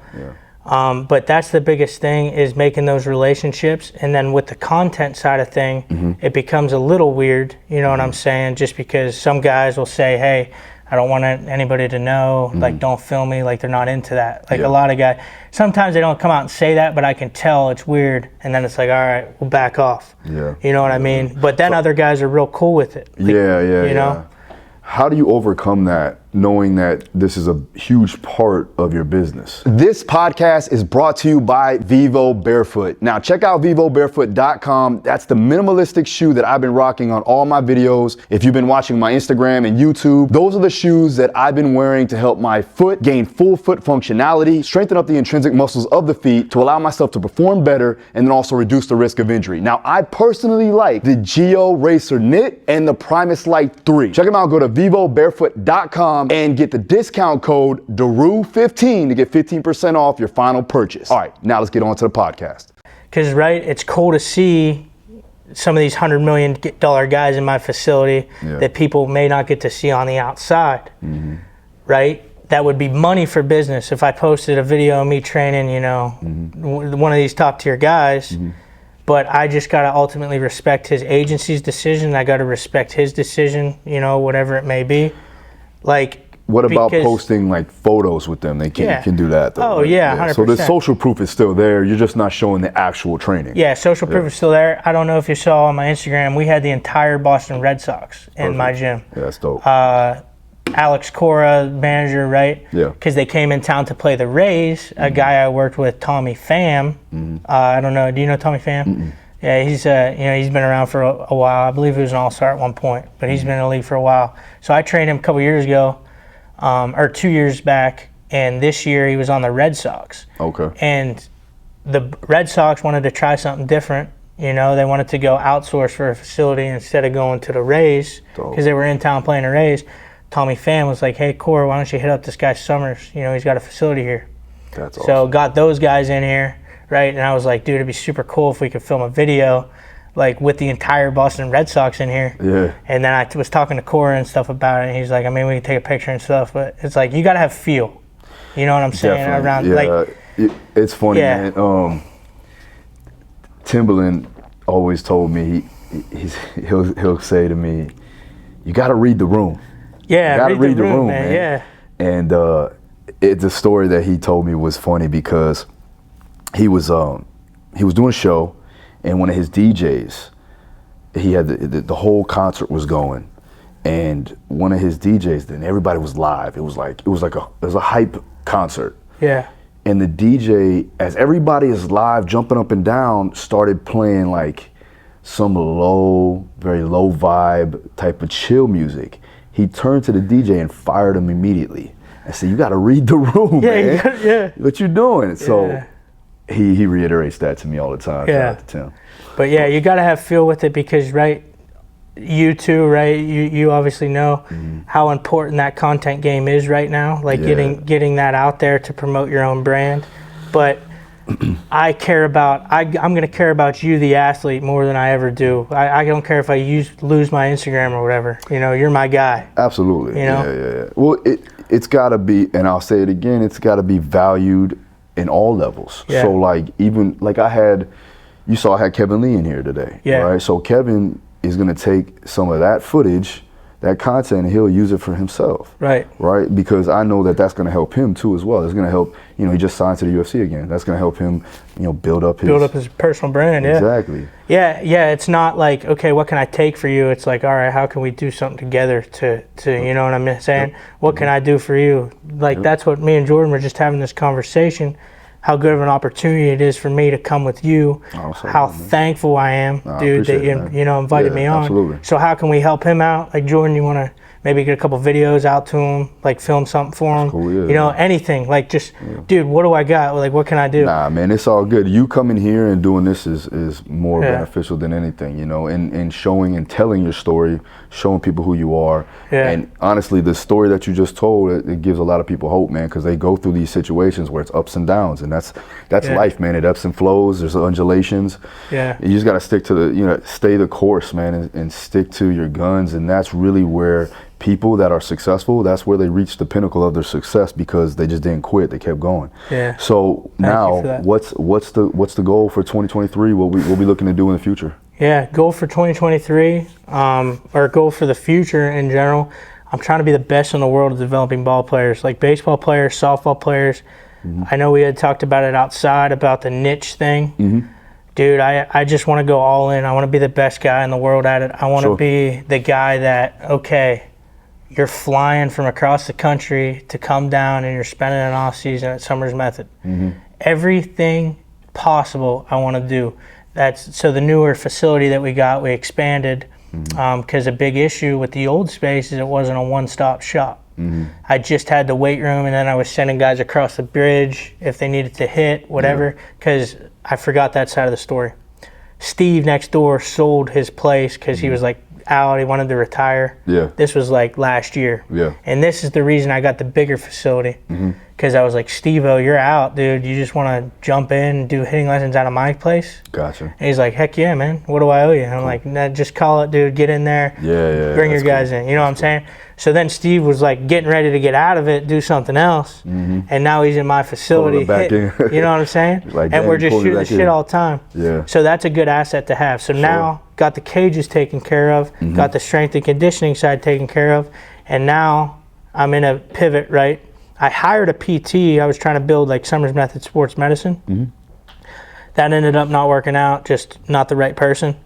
But that's the biggest thing, is making those relationships. And then with the content side of thing, it becomes a little weird. You know what I'm saying? Just because some guys will say, hey, I don't want anybody to know, like, don't film me, like they're not into that. Like a lot of guys, sometimes they don't come out and say that, but I can tell it's weird. And then it's like, all right, we'll back off. Yeah. You know what I mean? But then other guys are real cool with it. Like, You know? How do you overcome that knowing that this is a huge part of your business. This podcast is brought to you by Vivo Barefoot. Now check out vivobarefoot.com. That's the minimalistic shoe that I've been rocking on all my videos. If you've been watching my Instagram and YouTube, those are the shoes that I've been wearing to help my foot gain full foot functionality, strengthen up the intrinsic muscles of the feet to allow myself to perform better, and then also reduce the risk of injury. Now I personally like the Geo Racer Knit and the Primus Light 3. Check them out, go to vivobarefoot.com and get the discount code DARU15 to get 15% off your final purchase. All right, now let's get on to the podcast. Because, right, it's cool to see some of these $100 million guys in my facility that people may not get to see on the outside, right? That would be money for business if I posted a video of me training, you know, one of these top tier guys. But I just got to ultimately respect his agency's decision. I got to respect his decision, you know, whatever it may be. Like, what about posting like photos with them? They can do that though. Oh, right? yeah, 100%. So the social proof is still there. You're just not showing the actual training. Yeah, social proof is still there. I don't know if you saw on my Instagram, we had the entire Boston Red Sox in my gym. Yeah, that's dope. Alex Cora, manager, right? Yeah. Because they came in town to play the Rays. A guy I worked with, Tommy Pham. I don't know. Do you know Tommy Pham? Yeah, he's you know, he's been around for a while. I believe he was an all-star at one point, but he's been in the league for a while. So I trained him a couple years ago, or 2 years back, and this year he was on the Red Sox. Okay. And the Red Sox wanted to try something different. You know, they wanted to go outsource for a facility instead of going to the Rays because they were in town playing the Rays. Tommy Pham was like, hey, Cora, why don't you hit up this guy Summers? You know, he's got a facility here. That's awesome. So got those guys in here, right? And I was like, dude, it'd be super cool if we could film a video like with the entire Boston Red Sox in here. Yeah. And then I was talking to Cora and stuff about it, and he's like, I mean, we can take a picture and stuff, but it's like, you got to have feel. You know what I'm saying? Definitely. Around, yeah. like, it's funny, man. Timberland always told me, he'll say to me, you got to read the room. Yeah, you got to read the room, man. Yeah. And the story that he told me was funny because he was doing a show, and one of his DJs, he had the whole concert was going, and one of his DJs, then everybody was live. It was a hype concert. Yeah. And the DJ, as everybody is live, jumping up and down, started playing like some very low vibe type of chill music. He turned to the DJ and fired him immediately. I said, you got to read the room, man. Yeah. What you doing? So he reiterates that to me all the time. Yeah. Shout out to Tim. But yeah, you got to have feel with it because, right, you too, right, you obviously know how important that content game is right now, like getting that out there to promote your own brand. But I'm going to care about you, the athlete, more than I ever do. I don't care if I lose my Instagram or whatever. You know, you're my guy. Absolutely. You know? Yeah. Well, it's got to be, and I'll say it again, it's got to be valued in all levels. Yeah. So like, even like I had Kevin Lee in here today. Yeah. Right. So Kevin is going to take some of that footage, that content, and he'll use it for himself. Right. Right. Because I know that that's going to help him too as well. It's going to help, you know, he just signed to the UFC again. That's going to help him, you know, build up his personal brand. Yeah. Exactly. Yeah. It's not like, okay, what can I take for you? It's like, all right, how can we do something together to you know what I'm saying? Yep. What can I do for you? Like, that's what me and Jordan were just having this conversation. How good of an opportunity it is for me to come with you. How thankful I am, dude, that you know, invited me on. Absolutely. So how can we help him out? Like, Jordan, you want to maybe get a couple videos out to him, like film something for him? Cool, you know, anything. Like, just, dude, what do I got? Like, what can I do? Nah, man, it's all good. You coming here and doing this is more beneficial than anything, you know, and showing and telling your story, showing people who you are. Yeah. And honestly, the story that you just told, it gives a lot of people hope, man, because they go through these situations where it's ups and downs, and that's life, man. It ebbs and flows. There's undulations. Yeah. You just got to stick to stay the course, man, and stick to your guns, and that's really where people that are successful, that's where they reach the pinnacle of their success because they just didn't quit. They kept going. Yeah. So now, what's the goal for 2023? What we looking to do in the future? Yeah, goal for 2023, or goal for the future in general. I'm trying to be the best in the world of developing ball players, like baseball players, softball players. I know we had talked about it outside about the niche thing. Dude, I just want to go all in. I want to be the best guy in the world at it. I want to be the guy that, okay, you're flying from across the country to come down and you're spending an off season at Summers Method. Everything possible I want to do. So the newer facility that we got, we expanded because a big issue with the old space is it wasn't a one-stop shop. I just had the weight room, and then I was sending guys across the bridge if they needed to hit, whatever, because I forgot that side of the story. Steve next door sold his place because he was like out, he wanted to retire. This was like last year. And this is the reason I got the bigger facility, because I was like, Steve-O, you're out, dude. You just want to jump in and do hitting lessons out of my place? Gotcha. And he's like, heck yeah, man. What do I owe you? And I'm like, nah, just call it, dude. Get in there. Bring your guys in. You know what I'm saying? So then Steve was like getting ready to get out of it, do something else. And now he's in my facility. Back in. You know what I'm saying? Like, and we're just shooting the shit all the time. So that's a good asset to have. So now got the cages taken care of, got the strength and conditioning side taken care of, and now I'm in a pivot, right? I hired a PT. I was trying to build like Summers Method Sports Medicine. That ended up not working out, just not the right person.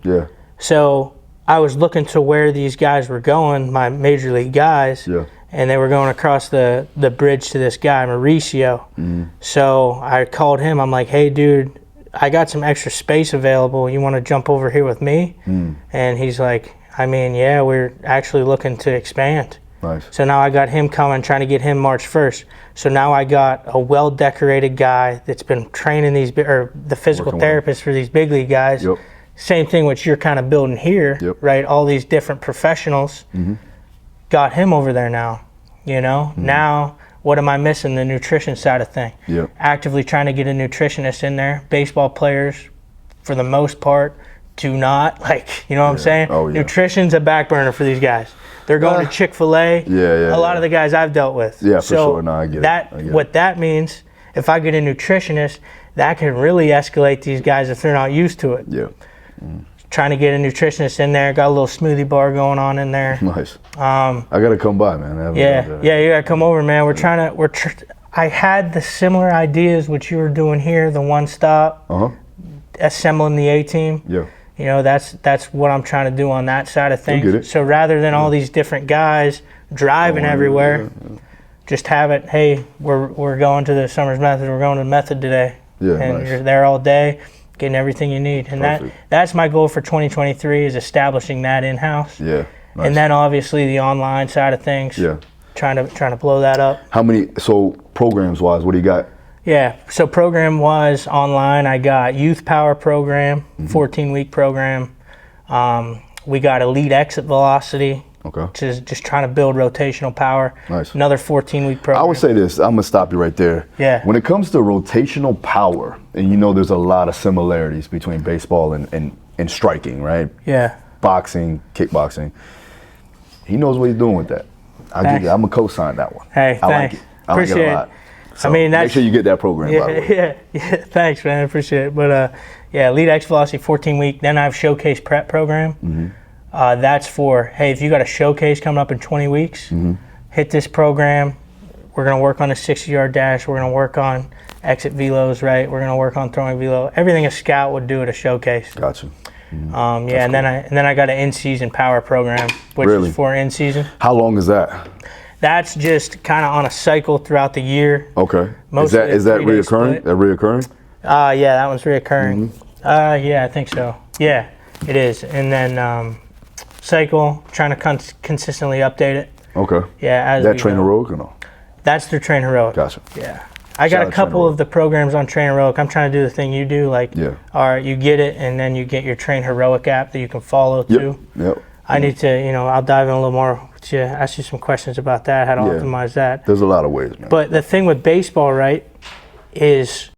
So I was looking to where these guys were going, my major league guys, and they were going across the bridge to this guy, Mauricio. So I called him. I'm like, hey, dude, I got some extra space available. You want to jump over here with me? And he's like, I mean, yeah, we're actually looking to expand. So now I got him coming, trying to get him March 1st. So now I got a well-decorated guy that's been training these, or the physical therapist for these big league guys. Same thing which you're kind of building here, right? All these different professionals. Got him over there now, you know? Now, what am I missing? The nutrition side of thing. Actively trying to get a nutritionist in there. Baseball players, for the most part, do not, like, you know what I'm saying? Nutrition's a back burner for these guys. They're going to Chick-fil-A. A lot of the guys I've dealt with. For sure. No, I get it. What that means, if I get a nutritionist, that can really escalate these guys if they're not used to it. Trying to get a nutritionist in there. Got a little smoothie bar going on in there. I gotta come by, man. You gotta come over, man. We're trying to. I had the similar ideas which you were doing here, the one stop, assembling the A team. You know, that's what I'm trying to do on that side of things. So rather than all these different guys driving everywhere, just have it. Hey, we're going to the Summers Method. We're going to the Method today, and you're there all day, getting everything you need. And that's my goal for 2023 is establishing that in house. And then obviously the online side of things. Trying to blow that up. How many? So programs wise, what do you got? So program wise online, I got Youth Power program, 14-week program. We got Elite Exit Velocity, which is just trying to build rotational power. Another 14-week program. I would say this, I'm gonna stop you right there. When it comes to rotational power, and you know there's a lot of similarities between baseball and striking, right? Boxing, kickboxing. He knows what he's doing with that. I'm gonna co-sign that one. Hey, I thanks. like it. I like it a lot. So I mean, make sure you get that program, by the way. Thanks, man. I appreciate it. But Elite X Velocity 14-week. Then I have Showcase Prep program. That's for, hey, if you got a showcase coming up in 20 weeks, hit this program. We're going to work on a 60-yard dash. We're going to work on exit velos, right? We're going to work on throwing velo. Everything a scout would do at a showcase. Gotcha. And then I got an in-season power program, which is for in-season. How long is that? That's just kind of on a cycle throughout the year. Is that reoccurring? That reoccurring? That one's reoccurring. I think so. Yeah, it is. And then cycle, trying to consistently update it. As that Train Heroic or no? That's through Train Heroic. Gotcha. I got a couple of the programs on Train Heroic. I'm trying to do the thing you do, like, all right, you get it, and then you get your Train Heroic app that you can follow too. I need to, I'll dive in a little more to ask you some questions about that, how to optimize that. There's a lot of ways, man. But the thing with baseball, right, is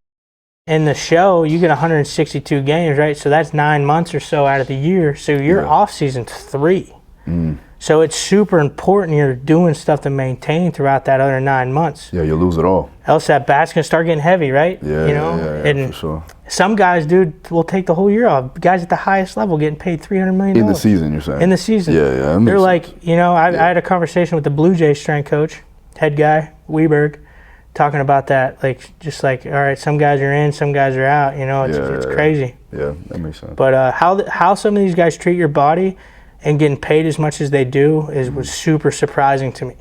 in the show, you get 162 games, right? So that's 9 months or so out of the year. So your off season's 3. So it's super important you're doing stuff to maintain throughout that other 9 months. You'll lose it all. Else that bat's gonna start getting heavy, right? For sure. Some guys, dude, will take the whole year off. Guys at the highest level getting paid $300 million. In the season, you're saying? In the season. They're like, I had a conversation with the Blue Jays strength coach, head guy, Weberg, talking about that. Like, just like, all right, some guys are in, some guys are out. It's crazy. That makes sense. But how some of these guys treat your body and getting paid as much as they do was super surprising to me.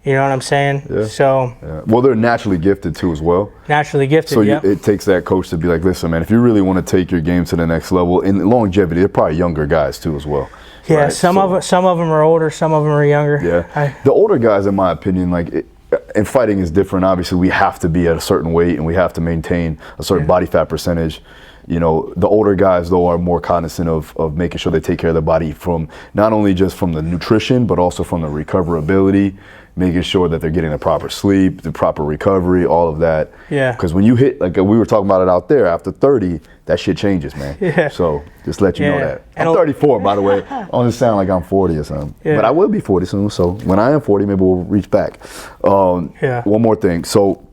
You know what I'm saying? Yeah. So. Yeah. Well, they're naturally gifted too, as well. Naturally gifted. So it takes that coach to be like, listen, man, if you really want to take your game to the next level, in longevity, they're probably younger guys too, as well. Yeah. Right? Some of them are older, some of them are younger. Yeah. The older guys, in my opinion, like. And fighting is different. Obviously, we have to be at a certain weight and we have to maintain a certain body fat percentage. You know, the older guys, though, are more cognizant of making sure they take care of their body from not only just from the nutrition, but also from the recoverability, making sure that they're getting the proper sleep, the proper recovery, all of that. Yeah. Because when you hit, like we were talking about it out there, after 30, that shit changes, man. Yeah. So just let you know that. And I'm 34, by the way. I don't sound like I'm 40 or something. Yeah. But I will be 40 soon. So when I am 40, maybe we'll reach back. One more thing. So,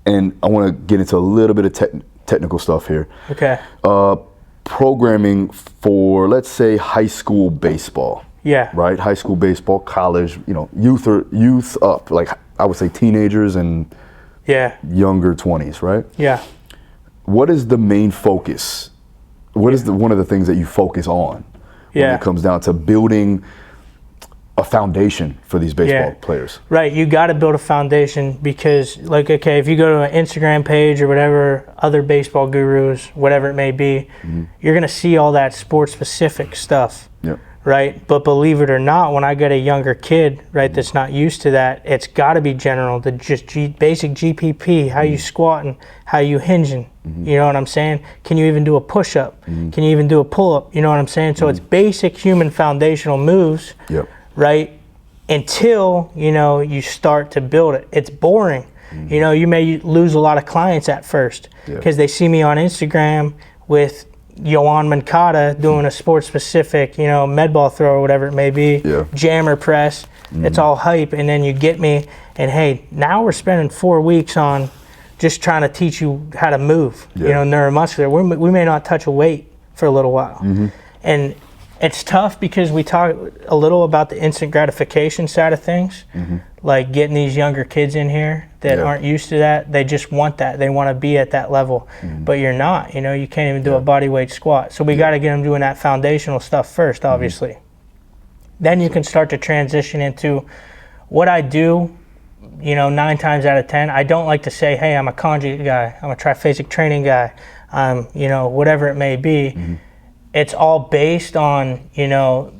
and I want to get into a little bit of technical stuff here. Okay. Programming for, let's say, high school baseball. Yeah. Right? High school baseball, college, you know, youth up, like I would say teenagers and younger 20s, right? Yeah. What is the main focus? What is one of the things that you focus on when it comes down to building a foundation for these baseball players? Right, you got to build a foundation because, like, okay, if you go to an Instagram page or whatever, other baseball gurus, whatever it may be, you're going to see all that sports-specific stuff, right? But believe it or not, when I get a younger kid, right, that's not used to that, it's got to be general, just basic GPP, how you squatting, how you hinging, you know what I'm saying? Can you even do a push-up? Can you even do a pull-up? You know what I'm saying? So it's basic human foundational moves, right? Until, you know, you start to build it. It's boring. You know, you may lose a lot of clients at first because they see me on Instagram with Yohan Moncada doing a sport-specific, you know, med ball throw or whatever it may be, jammer press. It's all hype, and then you get me, and hey, now we're spending 4 weeks on just trying to teach you how to move, you know, neuromuscular. We may not touch a weight for a little while. And it's tough because we talk a little about the instant gratification side of things, like getting these younger kids in here that aren't used to that. They just want that. They want to be at that level, but you're not. You know, you can't even do a body weight squat. So we got to get them doing that foundational stuff first, obviously. Then you can start to transition into what I do. You know, 9 times out of 10, I don't like to say, hey, I'm a conjugate guy, I'm a triphasic training guy, you know, whatever it may be. It's all based on, you know,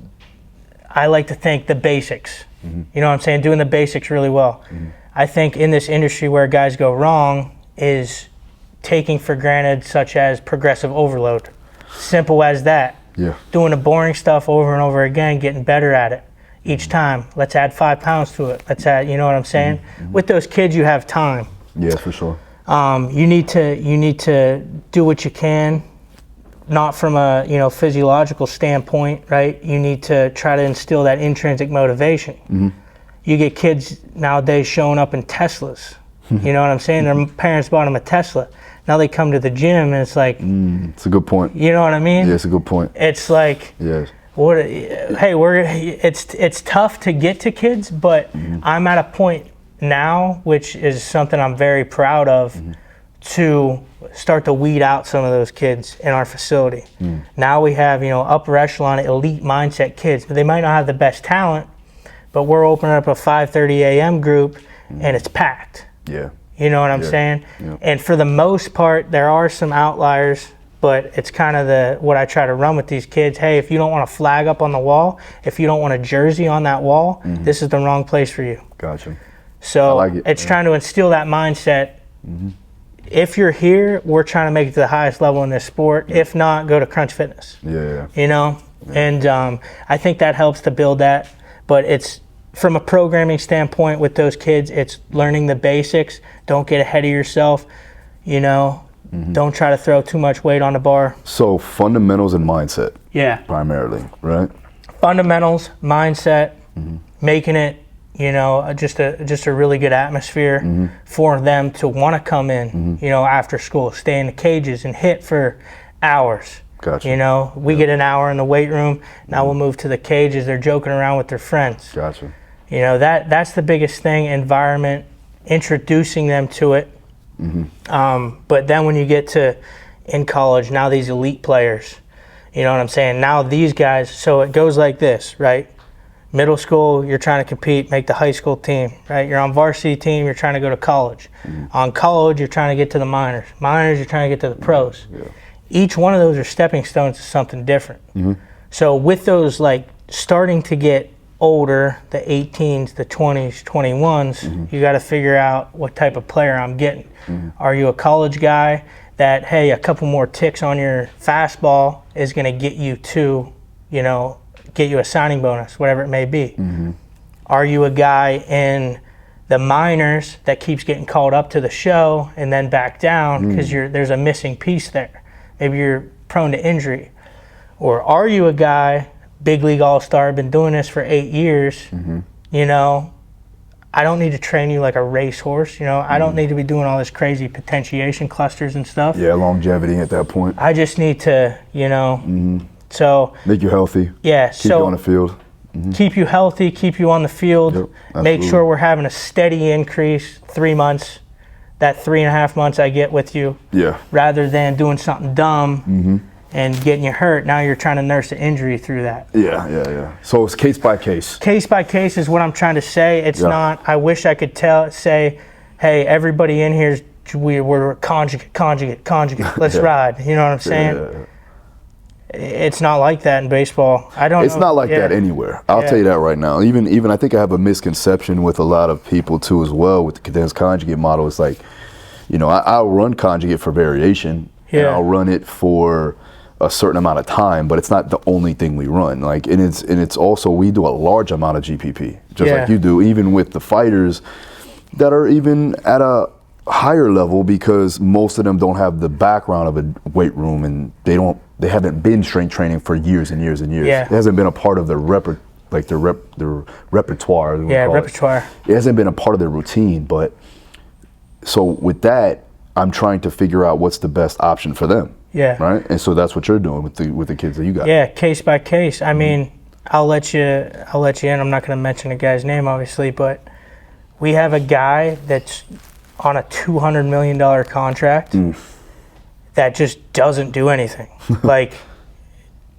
I like to think the basics. You know what I'm saying? Doing the basics really well. I think in this industry where guys go wrong is taking for granted such as progressive overload. Simple as that. Doing the boring stuff over and over again, getting better at it each time. Let's add 5 pounds to it. Let's add, you know what I'm saying? With those kids, you have time. Yeah, for sure. You need to do what you can. Not from a, you know, physiological standpoint, right? You need to try to instill that intrinsic motivation. You get kids nowadays showing up in Teslas. You know what I'm saying? Their parents bought them a Tesla. Now they come to the gym and it's like, it's a good point. You know what I mean? Yeah, it's a good point. It's like, what? Hey, it's tough to get to kids, but I'm at a point now, which is something I'm very proud of, to start to weed out some of those kids in our facility. Now we have, you know, upper echelon elite mindset kids, but they might not have the best talent, but we're opening up a 5:30 a.m. group and it's packed. You know what I'm saying? And for the most part, there are some outliers, but it's kind of what I try to run with these kids. Hey, if you don't want a flag up on the wall, if you don't want a jersey on that wall, this is the wrong place for you. Gotcha. So it's trying to instill that mindset. If you're here, we're trying to make it to the highest level in this sport. If not, go to Crunch Fitness. You know? And I think that helps to build that. But it's, from a programming standpoint with those kids, it's learning the basics. Don't get ahead of yourself. You know? Don't try to throw too much weight on the bar. So fundamentals and mindset. Primarily, right? Fundamentals, mindset, making it, you know, just a really good atmosphere for them to want to come in, you know, after school, stay in the cages and hit for hours. You know, we get an hour in the weight room. Now we'll move to the cages. They're joking around with their friends. You know, that's the biggest thing, environment, introducing them to it. But then when you get to in college, now these elite players, You know what I'm saying? Now these guys, so it goes like this, right? Middle school, you're trying to compete, make the high school team, right? You're on varsity team, you're trying to go to college. On college, you're trying to get to the minors. Minors, you're trying to get to the pros. Each one of those are stepping stones to something different. So with those, like, starting to get older, the 18s, the 20s, 21s, you got to figure out what type of player I'm getting. Are you a college guy that, hey, a couple more ticks on your fastball is going to get you to, you know, get you a signing bonus, whatever it may be? Are you a guy in the minors that keeps getting called up to the show and then back down because there's a missing piece there? Maybe you're prone to injury. Or are you a guy, big league all-star, been doing this for 8 years, you know, I don't need to train you like a racehorse, you know, I don't need to be doing all this crazy potentiation clusters and stuff. Yeah, longevity at that point. I just need to, you know, so. Make you healthy. Yeah, keep you on the field. Keep you healthy, keep you on the field, make sure we're having a steady increase, 3 months, that 3.5 months I get with you. Rather than doing something dumb and getting you hurt. Now you're trying to nurse an injury through that. So it's case by case. Case by case is what I'm trying to say. It's not, I wish I could say, hey, everybody in here, we're conjugate. Let's ride. You know what I'm saying? It's not like that in baseball. It's not like that anywhere. I'll tell you that right now. Even I think I have a misconception with a lot of people too as well with the condensed conjugate model. It's like, you know, I'll run conjugate for variation. And I'll run it for a certain amount of time, but it's not the only thing we run. Like, and it's also, we do a large amount of GPP, just like you do, even with the fighters that are even at a higher level, because most of them don't have the background of a weight room, and they haven't been strength training for years and years and years. It hasn't been a part of their repertoire. Repertoire. It hasn't been a part of their routine, but so with that, I'm trying to figure out what's the best option for them. Right. And so that's what you're doing with the kids that you got. Case by case. I mean, I'll let you in. I'm not going to mention a guy's name, obviously, but we have a guy that's on a $200 million contract that just doesn't do anything. Like,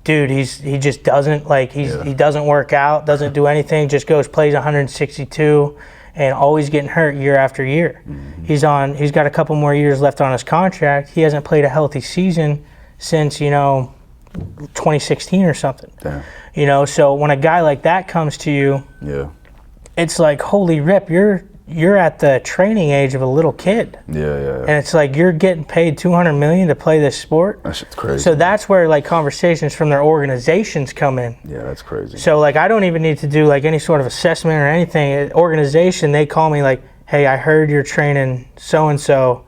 dude, he just doesn't, like, he doesn't work out, doesn't do anything, just goes, plays 162 and always getting hurt year after year. He's got a couple more years left on his contract. He hasn't played a healthy season since, you know, 2016 or something. You know, so when a guy like that comes to you, it's like, holy rip, you're at the training age of a little kid. And it's like, you're getting paid $200 million to play this sport. That shit's crazy. So that's where, like, conversations from their organizations come in. That's crazy. So, like, I don't even need to do, like, any sort of assessment or anything. Organization, they call me like, hey, I heard you're training so-and-so.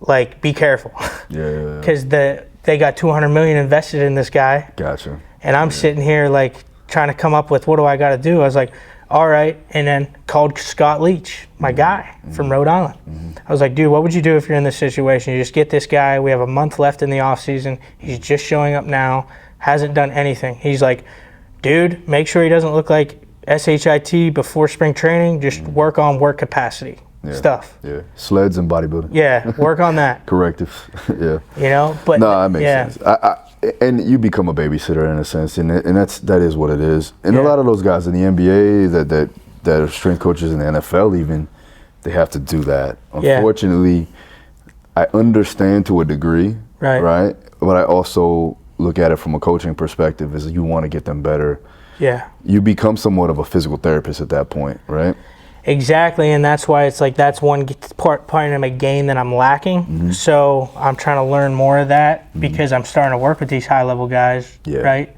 Like, be careful. Because they got $200 million invested in this guy. Gotcha. And I'm sitting here, like, trying to come up with, what do I got to do? I was like, all right, and then called Scott Leach, my guy from Rhode Island. I was like, dude, what would you do if you're in this situation? You just get this guy. We have a month left in the off season. He's just showing up now, hasn't done anything. He's like, dude, make sure he doesn't look like SHIT before spring training. Just work on work capacity stuff. Sleds and bodybuilding. Work on that. Correctives. You know, but no, that makes sense. And you become a babysitter in a sense, and that is what it is. And a lot of those guys in the NBA that are strength coaches in the NFL, even, they have to do that. Unfortunately, I understand to a degree, right? But I also look at it from a coaching perspective, is you want to get them better. You become somewhat of a physical therapist at that point, right? Exactly, and that's why it's like, that's one part of my game that I'm lacking. So I'm trying to learn more of that, because I'm starting to work with these high-level guys, right,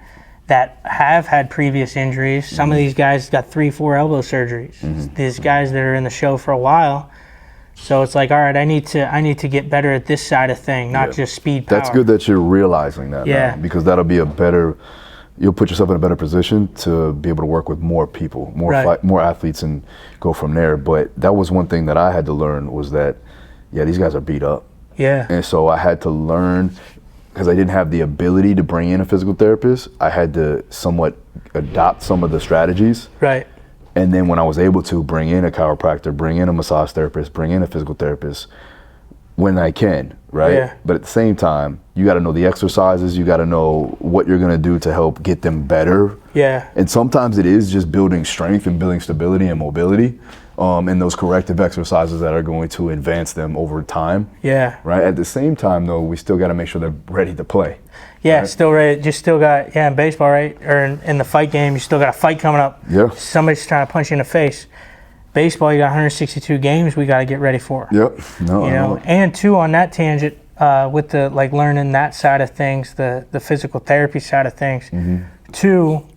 that have had previous injuries. Some of these guys got 3-4 elbow surgeries. These guys that are in the show for a while. So it's like, all right, I need to get better at this side of thing, not just speed power. That's good that you're realizing that now, because that'll be you'll put yourself in a better position to be able to work with more people, more athletes, and go from there. But that was one thing that I had to learn, was that, these guys are beat up. And so I had to learn, because I didn't have the ability to bring in a physical therapist, I had to somewhat adopt some of the strategies. And then when I was able to bring in a chiropractor, bring in a massage therapist, bring in a physical therapist, when I can, right? Yeah. But at the same time, you got to know the exercises. You got to know what you're going to do to help get them better. Yeah. And sometimes it is just building strength and building stability and mobility, and those corrective exercises that are going to advance them over time. Yeah. Right. At the same time, though, we still got to make sure they're ready to play. Yeah, right? still ready. Just still got, in baseball, right? Or in the fight game, you still got a fight coming up. Yeah. Somebody's trying to punch you in the face. Baseball, you got 162 games we got to get ready for. Yep. No. You know, and too, on that tangent, with the like learning that side of things, the physical therapy side of things. Too,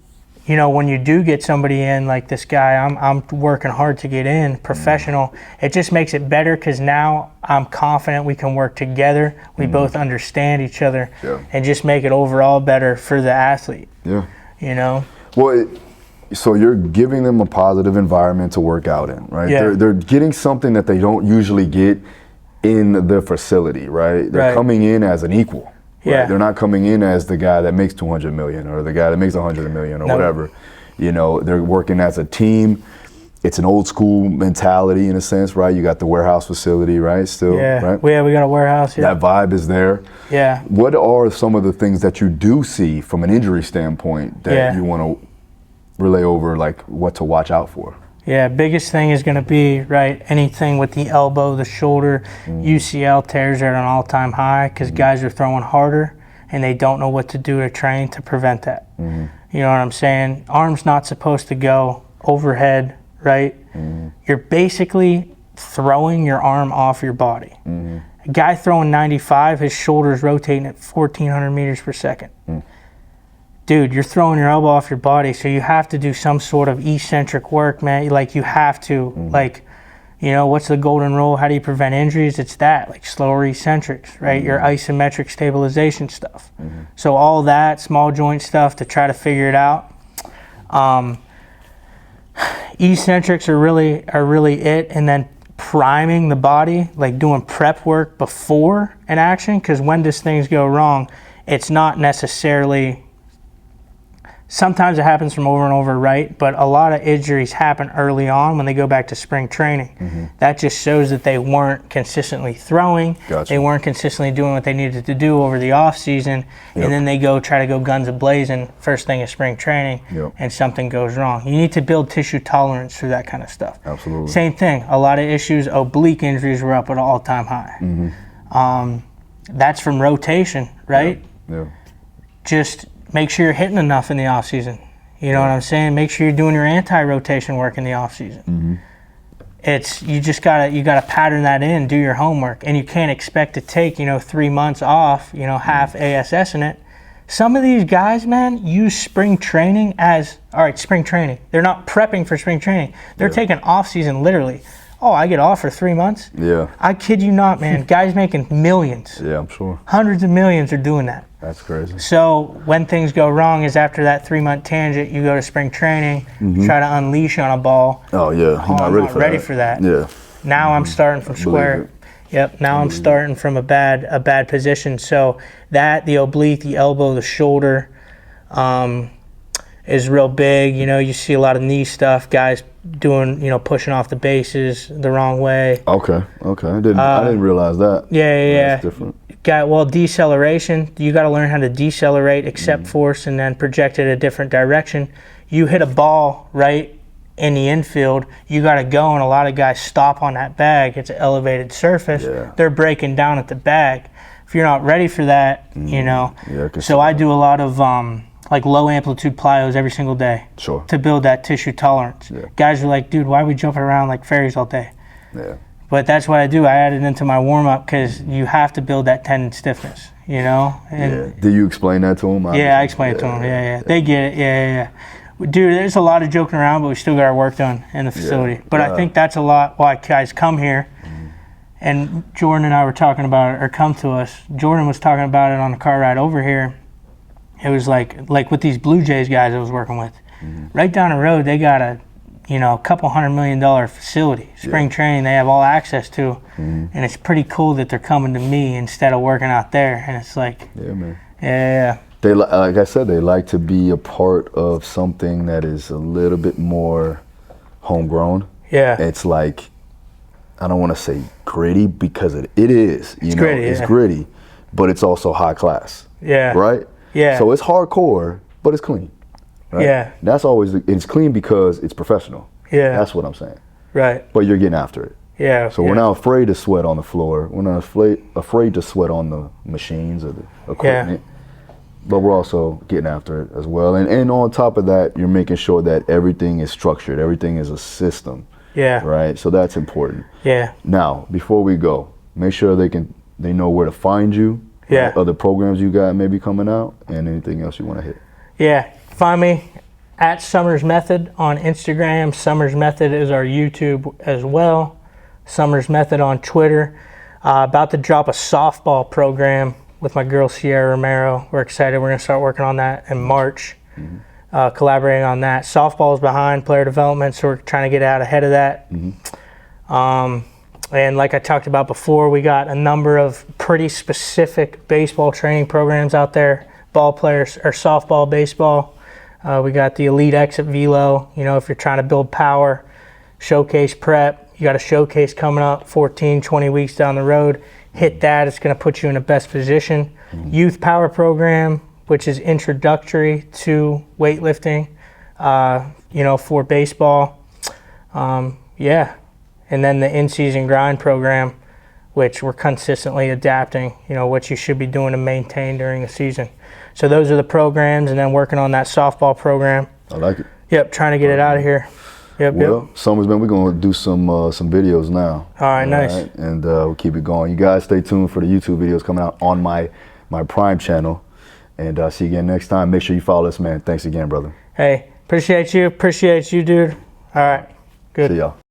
you know, when you do get somebody in like this guy, I'm working hard to get in professional. It just makes it better because now I'm confident we can work together. We both understand each other, and just make it overall better for the athlete. Yeah. You know. Well. So you're giving them a positive environment to work out in, right? Yeah. They're getting something that they don't usually get in the facility, right? They're coming in as an equal. Right? Yeah. They're not coming in as the guy that makes 200 million or the guy that makes 100 million or whatever. You know, they're working as a team. It's an old school mentality in a sense, right? You got the warehouse facility, right? Still, right? Yeah, we got a warehouse. Yeah. That vibe is there. Yeah. What are some of the things that you do see from an injury standpoint that you want to relay over, like what to watch out for? Yeah, biggest thing is going to be, right, anything with the elbow, the shoulder, UCL tears are at an all-time high because guys are throwing harder and they don't know what to do to train to prevent that. You know what I'm saying? Arm's not supposed to go overhead, right? You're basically throwing your arm off your body. A guy throwing 95, his shoulder's rotating at 1,400 meters per second. Dude, you're throwing your elbow off your body, so you have to do some sort of eccentric work, man. Like, you have to, like, you know, what's the golden rule? How do you prevent injuries? It's that, like, slower eccentrics, right? Your isometric stabilization stuff. So all that, small joint stuff to try to figure it out. Eccentrics are really it, and then priming the body, like doing prep work before an action, because when does things go wrong? It's not necessarily... Sometimes it happens from over and over, right? But a lot of injuries happen early on when they go back to spring training. That just shows that they weren't consistently throwing. Gotcha. They weren't consistently doing what they needed to do over the off season. And then they try to go guns a-blazing first thing is spring training, and something goes wrong. You need to build tissue tolerance through that kind of stuff. Absolutely. Same thing. A lot of issues, oblique injuries were up at an all-time high. That's from rotation, right? Just make sure you're hitting enough in the off season. You know what I'm saying? Make sure you're doing your anti-rotation work in the off season. It's you gotta pattern that in, do your homework, and you can't expect to take 3 months off, half ASS in it. Some of these guys, man, use spring training as spring training. They're not prepping for spring training. They're taking off season literally. Oh, I get off for 3 months? Yeah. I kid you not, man. Guys making millions. Yeah, I'm sure. Hundreds of millions are doing that. That's crazy. So when things go wrong is after that 3 month tangent, you go to spring training, try to unleash on a ball. Oh yeah, you're not ready for that. Yeah. Now I'm starting from square. Yep. Now I'm starting from a bad position. So that, the oblique, the elbow, the shoulder, is real big. You see a lot of knee stuff, guys doing, pushing off the bases the wrong way. Okay. I didn't realize that. Yeah. That's different. Deceleration, you got to learn how to decelerate, accept force, and then project it a different direction. You hit a ball right in the infield, you got to go, and a lot of guys stop on that bag. It's an elevated surface. Yeah. They're breaking down at the bag. If you're not ready for that, so I do a lot of like low amplitude plyos every single day to build that tissue tolerance. Guys are like, dude, why are we jumping around like fairies all day? But that's what I do. I add it into my warm-up because you have to build that tendon stiffness, And Do you explain that to them? Yeah, I explain it to them. Yeah. They get it. Yeah. Dude, there's a lot of joking around, but we still got our work done in the facility. But I think that's a lot why guys come here. And Jordan and I were talking about it, or come to us. Jordan was talking about it on the car ride over here. It was like with these Blue Jays guys I was working with. Right down the road, they got a couple $100 million facility, spring training they have all access to, and it's pretty cool that they're coming to me instead of working out there. And it's like, They, like I said, they like to be a part of something that is a little bit more homegrown. Yeah. It's like I don't want to say gritty because it is. It's gritty. It's gritty, but it's also high class. Yeah. Right? Yeah. So it's hardcore, but it's clean. Right? Yeah. That's always, it's clean because it's professional. Yeah. That's what I'm saying. Right. But you're getting after it. Yeah. So we're not afraid to sweat on the floor. We're not afraid to sweat on the machines or the equipment. Yeah. But we're also getting after it as well. And on top of that, you're making sure that everything is structured. Everything is a system. Yeah. Right? So that's important. Yeah. Now, before we go, make sure they know where to find you. Yeah. Other programs you got maybe coming out and anything else you want to hit. Yeah. Find me at Summers Method on Instagram. Summers Method is our YouTube as well. Summers Method on Twitter. About to drop a softball program with my girl Sierra Romero. We're excited. We're going to start working on that in March. Mm-hmm. Collaborating on that. Softball is behind player development, so we're trying to get out ahead of that. Mm-hmm. And like I talked about before, we got a number of pretty specific baseball training programs out there. Ball players or softball, baseball. We got the Elite Exit Velo. You know, if you're trying to build power, showcase prep. You got a showcase coming up 14, 20 weeks down the road. Hit that. It's going to put you in the best position. Mm-hmm. Youth Power Program, which is introductory to weightlifting, you know, for baseball. Yeah. And then the in-season grind program, which we're consistently adapting, you know, what you should be doing to maintain during the season. So those are the programs, and then working on that softball program. I like it. Yep, trying to get it out of here. Yep, well, Summers, man, we're going to do some videos now. All right, nice. Right? And we'll keep it going. You guys stay tuned for the YouTube videos coming out on my Prime channel. And see you again next time. Make sure you follow us, man. Thanks again, brother. Hey, appreciate you. Appreciate you, dude. All right, good. See y'all.